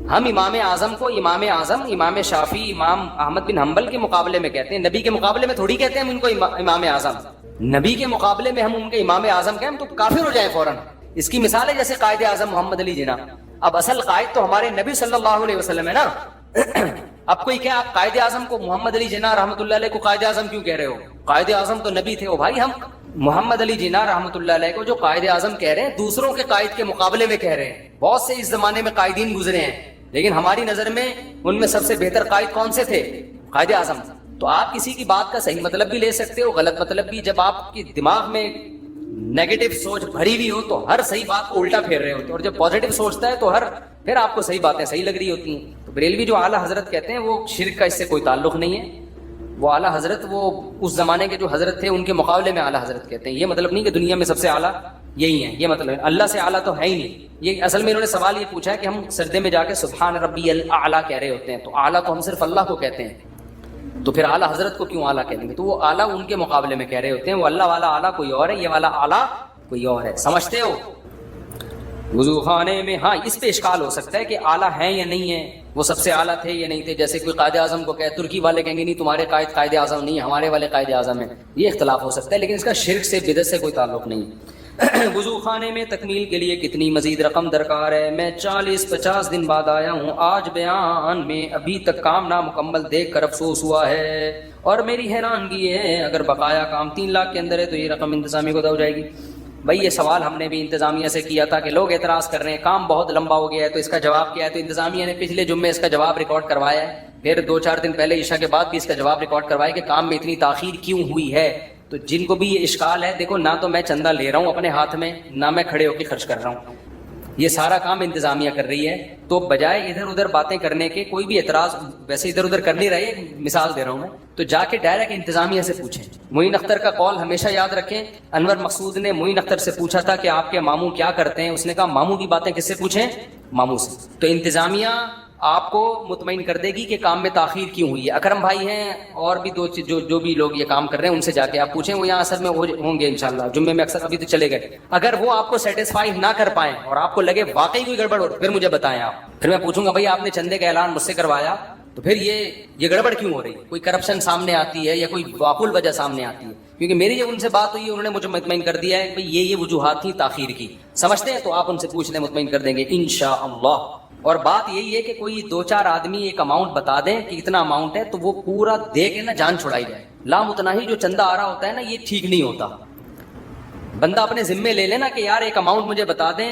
ہم امام اعظم کو امام اعظم، امام شافعی، امام احمد بن حنبل کے مقابلے میں کہتے ہیں، نبی کے مقابلے میں تھوڑی کہتے ہیں ہم ان کو امام اعظم. نبی کے مقابلے میں ہم ان کے امام اعظم کہیں ہم تو کافر ہو جائیں فوراً. اس کی مثال ہے جیسے قائد اعظم محمد علی جناح. اب اصل قائد تو ہمارے نبی صلی اللہ علیہ وسلم ہے نا. اب کوئی کیا آپ قائد اعظم کو محمد علی جناح رحمۃ اللہ علیہ کو قائد اعظم کیوں کہہ رہے ہو؟ قائد اعظم تو نبی تھے. وہ بھائی ہم محمد علی جناح رحمۃ اللہ علیہ کو جو قائد اعظم کہہ رہے ہیں دوسروں کے قائد کے مقابلے میں کہہ رہے ہیں. بہت سے اس زمانے میں قائدین گزرے ہیں لیکن ہماری نظر میں ان میں سب سے بہتر قائد کون سے تھے؟ قائد اعظم. تو آپ کسی کی بات کا صحیح مطلب بھی لے سکتے ہو، غلط مطلب بھی. جب آپ کی دماغ میں نیگیٹو سوچ بھری ہوئی ہو تو ہر صحیح بات کو الٹا پھیر رہے ہوتے، اور جب پازیٹو سوچتا ہے تو پھر آپ کو صحیح باتیں صحیح لگ رہی ہوتی ہیں. تو بریلوی جو اعلیٰ حضرت کہتے ہیں وہ شرک کا اس سے کوئی تعلق نہیں ہے. وہ اعلیٰ حضرت وہ اس زمانے کے جو حضرت تھے ان کے مقابلے میں اعلیٰ حضرت کہتے ہیں. یہ مطلب نہیں کہ دنیا میں سب سے اعلیٰ یہی ہیں، یہ مطلب ہے اللہ سے اعلیٰ تو ہے ہی نہیں. یہ اصل میں انہوں نے سوال یہ پوچھا ہے کہ ہم سجدے میں جا کے سبحان ربی الاعلیٰ کہہ رہے ہوتے ہیں، تو اعلیٰ تو ہم صرف اللہ کو کہتے ہیں. تو پھر اعلیٰ حضرت کو کیوں اعلیٰ کہہ دیں گے؟ تو وہ اعلیٰ ان کے مقابلے میں کہہ رہے ہوتے ہیں، وہ اللہ والا اعلیٰ کوئی اور ہے، یہ والا اعلیٰ کوئی اور ہے. سمجھتے ہو؟ وضو خانے میں ہاں اس پہ اشکال ہو سکتا ہے کہ اعلیٰ ہیں یا نہیں ہیں، وہ سب سے اعلیٰ تھے یا نہیں تھے. جیسے کوئی قائد اعظم کو کہے، ترکی والے کہیں گے نہیں تمہارے قائد اعظم نہیں، ہمارے والے قائد اعظم ہیں. یہ اختلاف ہو سکتا ہے، لیکن اس کا شرک سے بدعت سے کوئی تعلق نہیں. وضو خانے میں تکمیل کے لیے کتنی مزید رقم درکار ہے؟ میں 40-50 دن بعد آیا ہوں، آج بیان میں ابھی تک کام نامکمل دیکھ کر افسوس ہوا ہے اور میری حیرانگی ہے اگر بقایا کام 3 لاکھ کے اندر ہے تو یہ رقم انتظامیہ کو ادا ہو جائے گی. بھائی یہ سوال ہم نے بھی انتظامیہ سے کیا تھا کہ لوگ اعتراض کر رہے ہیں کام بہت لمبا ہو گیا ہے، تو اس کا جواب کیا ہے؟ تو انتظامیہ نے پچھلے جمعے اس کا جواب ریکارڈ کروایا ہے، پھر 2-4 دن پہلے عشاء کے بعد بھی اس کا جواب ریکارڈ کروایا کہ کام میں اتنی تاخیر کیوں ہوئی ہے. تو جن کو بھی یہ اشکال ہے، دیکھو نہ تو میں چندہ لے رہا ہوں اپنے ہاتھ میں، نہ میں کھڑے ہو کے خرچ کر رہا ہوں، یہ سارا کام انتظامیہ کر رہی ہے. تو بجائے ادھر ادھر باتیں کرنے کے، کوئی بھی اعتراض ویسے ادھر ادھر کر نہیں رہے، مثال دے رہا ہوں میں، تو جا کے ڈائریکٹ انتظامیہ سے پوچھیں. معین اختر کا قول ہمیشہ یاد رکھیں. انور مقصود نے معین اختر سے پوچھا تھا کہ آپ کے ماموں کیا کرتے ہیں، اس نے کہا ماموں کی باتیں کس سے پوچھیں؟ ماموں سے. تو انتظامیہ آپ کو مطمئن کر دے گی کہ کام میں تاخیر کیوں ہوئی ہے. اکرم بھائی ہیں اور بھی جو بھی لوگ یہ کام کر رہے ہیں ان سے جا کے آپ پوچھیں، وہ یہاں اصل میں ہوں گے انشاءاللہ جمعے میں، اکثر ابھی تو چلے گئے. اگر وہ آپ کو سیٹسفائی نہ کر پائیں اور آپ کو لگے واقعی کوئی گڑبڑ ہو پھر مجھے بتائیں آپ، پھر میں پوچھوں گا بھائی آپ نے چندے کا اعلان مجھ سے کروایا تو پھر یہ گڑبڑ کیوں ہو رہی ہے؟ کوئی کرپشن سامنے آتی ہے یا کوئی معقول وجہ سامنے آتی ہے؟ کیونکہ میری جب ان سے بات ہوئی انہوں نے مجھے مطمئن کر دیا ہے کہ یہ وجوہات تھی تاخیر کی. سمجھتے ہیں؟ تو آپ ان سے پوچھ لیں، مطمئن کر دیں گے انشاءاللہ. اور بات یہی ہے کہ کوئی 2-4 آدمی ایک اماؤنٹ بتا دیں کہ اتنا اماؤنٹ ہے تو وہ پورا دے کے نا جان چھڑائی جائے. لامتناہی جو چندہ آ رہا ہوتا ہے نا یہ ٹھیک نہیں ہوتا. بندہ اپنے ذمے لے لینا کہ یار ایک اماؤنٹ مجھے بتا دیں،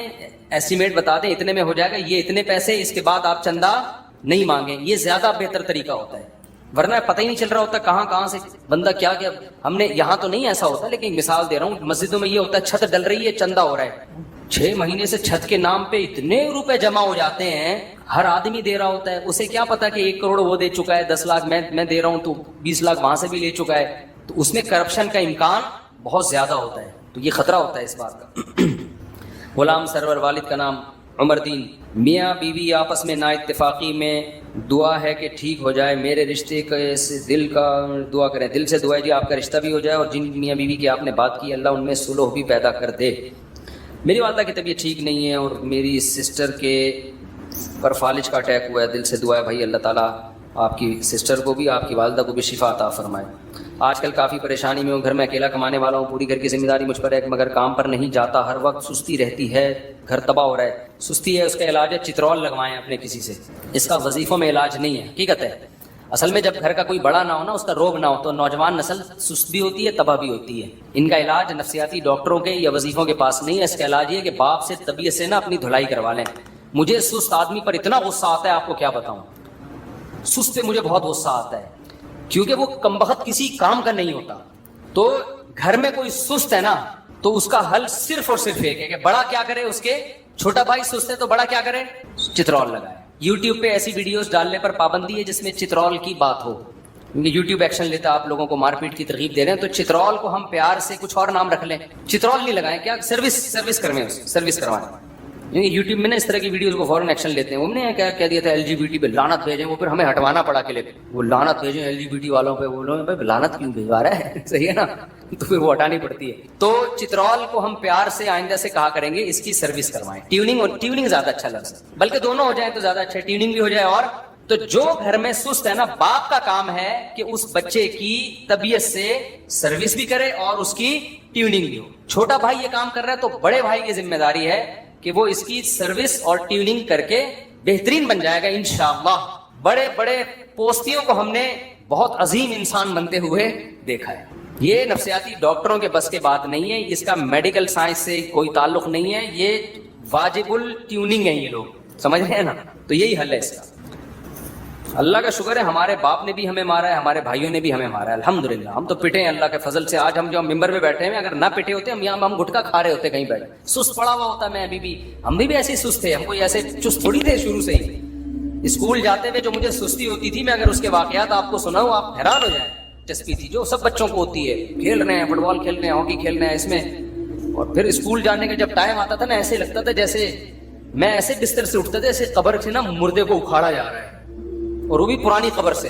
ایسٹیمیٹ بتا دیں اتنے میں ہو جائے گا، یہ اتنے پیسے، اس کے بعد آپ چندہ نہیں مانگیں. یہ زیادہ بہتر طریقہ ہوتا ہے، ورنہ پتہ ہی نہیں چل رہا ہوتا کہاں سے بندہ کیا. ہم نے یہاں تو نہیں ایسا ہوتا، لیکن مثال دے رہا ہوں، مسجدوں میں یہ ہوتا ہے چھت ڈل رہی ہے، چندہ ہو رہا ہے، 6 مہینے سے چھت کے نام پہ اتنے روپے جمع ہو جاتے ہیں، ہر آدمی دے رہا ہوتا ہے. اسے کیا پتا کہ 1 کروڑ وہ دے چکا ہے، 10 لاکھ میں دے رہا ہوں تو 20 لاکھ وہاں سے بھی لے چکا ہے. تو اس میں کرپشن کا امکان بہت زیادہ ہوتا ہے، تو یہ خطرہ ہوتا ہے اس بات کا. غلام سرور، والد کا نام عمر دین. میاں بیوی آپس میں نا اتفاقی میں، دعا ہے کہ ٹھیک ہو جائے میرے رشتے کا، دل کا دعا کریں. دل سے دعا ہے جی آپ کا رشتہ بھی ہو جائے اور جن میاں بیوی کی آپ نے بات کی اللہ ان میں صلح بھی پیدا کر دے. میری والدہ کی طبیعت ٹھیک نہیں ہے اور میری سسٹر کے پر فالج کا اٹیک ہوا ہے. دل سے دعا ہے بھائی اللہ تعالیٰ آپ کی سسٹر کو بھی آپ کی والدہ کو بھی شفا عطا فرمائے. آج کل کافی پریشانی میں ہوں، گھر میں اکیلا کمانے والا ہوں، پوری گھر کی ذمہ داری مجھ پر ہے مگر کام پر نہیں جاتا، ہر وقت سستی رہتی ہے، گھر تباہ ہو رہا ہے. سستی ہے اس کا علاج ہے چترول لگوائیں اپنے کسی سے، اس کا وظیفوں میں علاج نہیں ہے. حقیقت ہے اصل میں جب گھر کا کوئی بڑا نہ ہو نا، اس کا روگ نہ ہو تو نوجوان نسل سست بھی ہوتی ہے، تباہ بھی ہوتی ہے. ان کا علاج نفسیاتی ڈاکٹروں کے یا وظیفوں کے پاس نہیں ہے، اس کا علاج یہ کہ باپ سے طبیعت سے نا اپنی دھلائی کروا لیں. مجھے سست آدمی پر اتنا غصہ آتا ہے آپ کو کیا بتاؤں. سست پہ مجھے بہت غصہ آتا ہے کیونکہ وہ کمبخت کسی کام کا نہیں ہوتا. تو گھر میں کوئی سست ہے نا تو اس کا حل صرف اور صرف ایک ہے کہ بڑا کیا کرے، اس کے چھوٹا بھائی سست ہے تو بڑا کیا کرے، چترول لگائے. یوٹیوب پہ ایسی ویڈیوز ڈالنے پر پابندی ہے جس میں چترول کی بات ہو، کیونکہ یوٹیوب ایکشن لیتا ہے، آپ لوگوں کو مار پیٹ کی ترغیب دے رہے ہیں. تو چترول کو ہم پیار سے کچھ اور نام رکھ لیں، چترول نہیں لگائیں، کیا سروس کروائیں. یوٹیوب میں نا اس طرح کی ویڈیوز کو فوراً ایکشن لیتے ہیں. انہوں نے کیا کہہ دیا تھا LGBT پہ لعنت بھیجیں، وہ پھر ہمیں ہٹوانا پڑا کے لے وہ لعنت بھیجیں LGBT والوں پہ. وہ لوگ لعنت کیوں بھیجوا رہا ہے، صحیح ہے نا، تو پھر وہ ہٹانی پڑتی ہے. تو چترول کو ہم پیار سے آئندہ سے کہا کریں گے اس کی سروس کروائیں. ٹیوننگ زیادہ اچھا لفظ ہے، بلکہ دونوں ہو جائیں تو زیادہ اچھا، ٹیوننگ بھی ہو جائے. اور تو جو گھر میں سست ہے نا، باپ کا کام ہے کہ اس بچے کی طبیعت سے سروس بھی کرے اور اس کی ٹیوننگ بھی ہو. چھوٹا بھائی یہ کام کر رہا ہے تو بڑے بھائی کی ذمہ داری ہے کہ وہ اس کی سروس اور ٹیوننگ کر کے بہترین بن جائے گا انشاءاللہ. بڑے بڑے پوستیوں کو ہم نے بہت عظیم انسان بنتے ہوئے دیکھا ہے. یہ نفسیاتی ڈاکٹروں کے بس کے بات نہیں ہے، اس کا میڈیکل سائنس سے کوئی تعلق نہیں ہے، یہ واجب الٹیوننگ ہے. یہ لوگ سمجھ رہے ہیں نا، تو یہی حل ہے اس کا. اللہ کا شکر ہے ہمارے باپ نے بھی ہمیں مارا ہے، ہمارے بھائیوں نے بھی ہمیں مارا ہے الحمدللہ. ہم تو پٹے ہیں اللہ کے فضل سے. آج ہم جو ممبر پہ بیٹھے ہیں، اگر نہ پٹے ہوتے ہم یہاں ہم گٹکا کھا رہے ہوتے کہیں بیٹھے. سست پڑا ہوا ہوتا میں ابھی بھی، ہم بھی ایسے سست تھے، ہم کوئی ایسے چست تھوڑی تھے شروع سے ہی. اسکول جاتے ہوئے جو مجھے سستی ہوتی تھی، میں اگر اس کے واقعات آپ کو سناؤں آپ حیران ہو جائیں. چسپی تھی جو سب بچوں کو ہوتی ہے، کھیل رہے ہیں، فٹ بال کھیل رہے ہیں، ہاکی کھیل رہے ہیں اس میں. اور پھر اسکول جانے کا جب ٹائم آتا تھا نا، ایسے لگتا تھا جیسے میں ایسے بستر سے اٹھتا تھا جیسے قبر سے نا مردے کو اکھاڑا جا رہا ہے، اور وہ بھی پرانی قبر سے.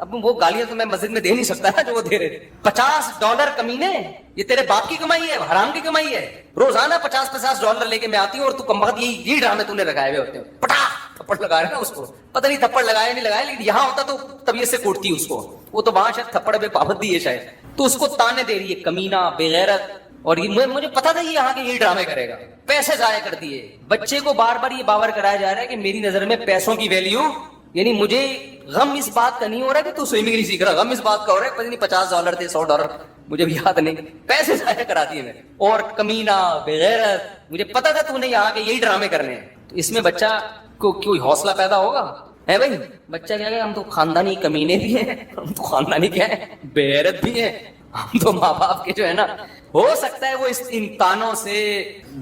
اب وہ گالیاں تو میں مسجد میں دے نہیں سکتا نا جو وہ دے رہے تھے. $50 کمینے, یہ تیرے باپ کی کمائی ہے, حرام کی کمائی ہے. روزانہ $50 لے کے میں آتی ہوں اور تو کم وقت یہی ڈرامے تو نے لگائے ہوئے ہوتے ہیں. پٹا تھپڑ لگا رہے نا اس کو, پتہ نہیں تھپڑ لگایا نہیں لگایا, لیکن یہاں ہوتا تو طبیعت سے کوٹتی اس کو. وہ تو وہاں شاید تھپڑ پہ پابندی ہے شاید, تو اس کو تانے دے رہی ہے کمینہ, بے غیرت. اور یہ مجھے پتا تھا یہ یہاں کے یہی ڈرامے کرے گا. پیسے ضائع کر دیے. بچے کو بار بار یہ باور کرایا جا رہا ہے کہ میری نظر میں پیسوں کی ویلیو, یعنی مجھے غم اس بات کا نہیں ہو رہا کہ تو سوئمنگ نہیں سیکھ رہا, غم اس بات کا ہو رہا ہے پتہ نہیں $50 تھے $100 مجھے بھی یاد نہیں, پیسے ضائع کرا دیے میں. اور کمینہ, بے غیرت, مجھے پتا تھا تو نے یہاں کے یہی ڈرامے کرنے ہیں. تو اس میں بچہ کو کوئی حوصلہ پیدا ہوگا ہے بھائی. بچہ کیا کہ ہم تو خاندانی کمینے بھی ہیں, ہم تو خاندانی کیا ہے, بے غیرت بھی ہیں, ہم تو ماں باپ کے جو ہے نا. ہو سکتا ہے وہ اس امتحانوں سے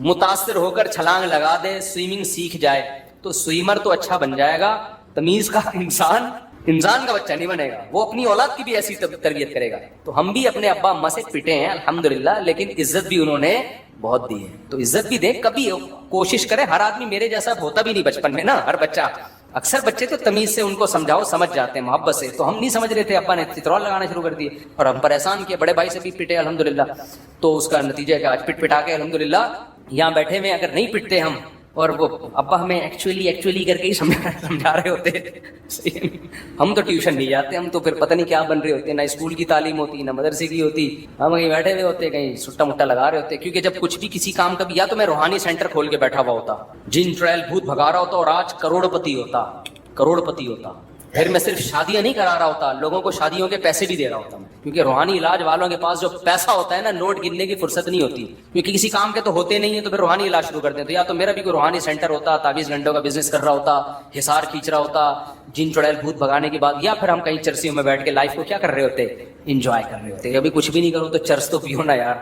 متاثر ہو کر چھلانگ لگا دے, سوئمنگ سیکھ جائے, تو سوئمر تو اچھا بن جائے گا, تمیز کا انسان کا بچہ نہیں بنے گا. وہ اپنی اولاد کی بھی ایسی تربیت کرے گا. تو ہم بھی اپنے ابا اماں سے پٹے ہیں الحمدللہ, لیکن عزت بھی انہوں نے بہت دی ہے, تو عزت بھی دیں. کبھی کوشش کرے, ہر آدمی میرے جیسا ہوتا بھی نہیں بچپن میں نا, ہر بچہ, اکثر بچے تو تمیز سے ان کو سمجھاؤ سمجھ جاتے ہیں محبت سے. تو ہم نہیں سمجھ رہے تھے, ابا نے چترول لگانا شروع کر دیے اور ہم پریشان کیے. بڑے بھائی سے بھی پٹے الحمدللہ, تو اس کا نتیجہ ہے کہ آج پٹا کے الحمدللہ یہاں بیٹھے ہوئے. اگر نہیں پٹتے ہم, اور وہ ابا ہمیں ایکچولی کر کے ہی سمجھا رہے ہوتے. ہم تو ٹیوشن نہیں جاتے, ہم تو پھر پتہ نہیں کیا بن رہے ہوتے, نہ اسکول کی تعلیم ہوتی نہ مدرسے کی ہوتی, ہم کہیں بیٹھے ہوئے ہوتے, کہیں سٹا مٹا لگا رہے ہوتے. کیونکہ جب کچھ بھی کسی کام کا بھی, یا تو میں روحانی سینٹر کھول کے بیٹھا ہوا ہوتا, جن ٹرائل بھوت بھگا رہا ہوتا, اور آج کروڑ پتی ہوتا. پھر میں صرف شادیاں نہیں کرا رہا ہوتا, لوگوں کو شادیوں کے پیسے بھی دے رہا ہوتا. کیونکہ روحانی علاج والوں کے پاس جو پیسہ ہوتا ہے نا, نوٹ گننے کی فرصت نہیں ہوتی, کیونکہ کسی کام کے تو ہوتے نہیں ہیں, تو پھر روحانی علاج شروع کرتے ہیں. تو یا تو میرا بھی کوئی روحانی سینٹر ہوتا, 23 گھنٹوں کا بزنس کر رہا ہوتا, حصار کھینچ رہا ہوتا جن چڑیل بھوت بھگانے کے بعد, یا پھر ہم کہیں چرسیوں میں بیٹھ کے لائف کو کیا کر رہے ہوتے, انجوائے کر رہے ہوتے. ابھی کچھ بھی نہیں کرو تو چرس تو پیو نا یار.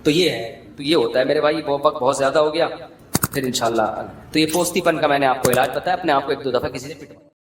تو یہ ہے, تو یہ ہوتا ہے میرے بھائی. وقت بہت زیادہ ہو گیا, پھر انشاءاللہ. تو یہ پوستی پن کا میں نے آپ کو علاج بتایا, اپنے آپ کو 1-2 دفعہ کسی سے پٹوا.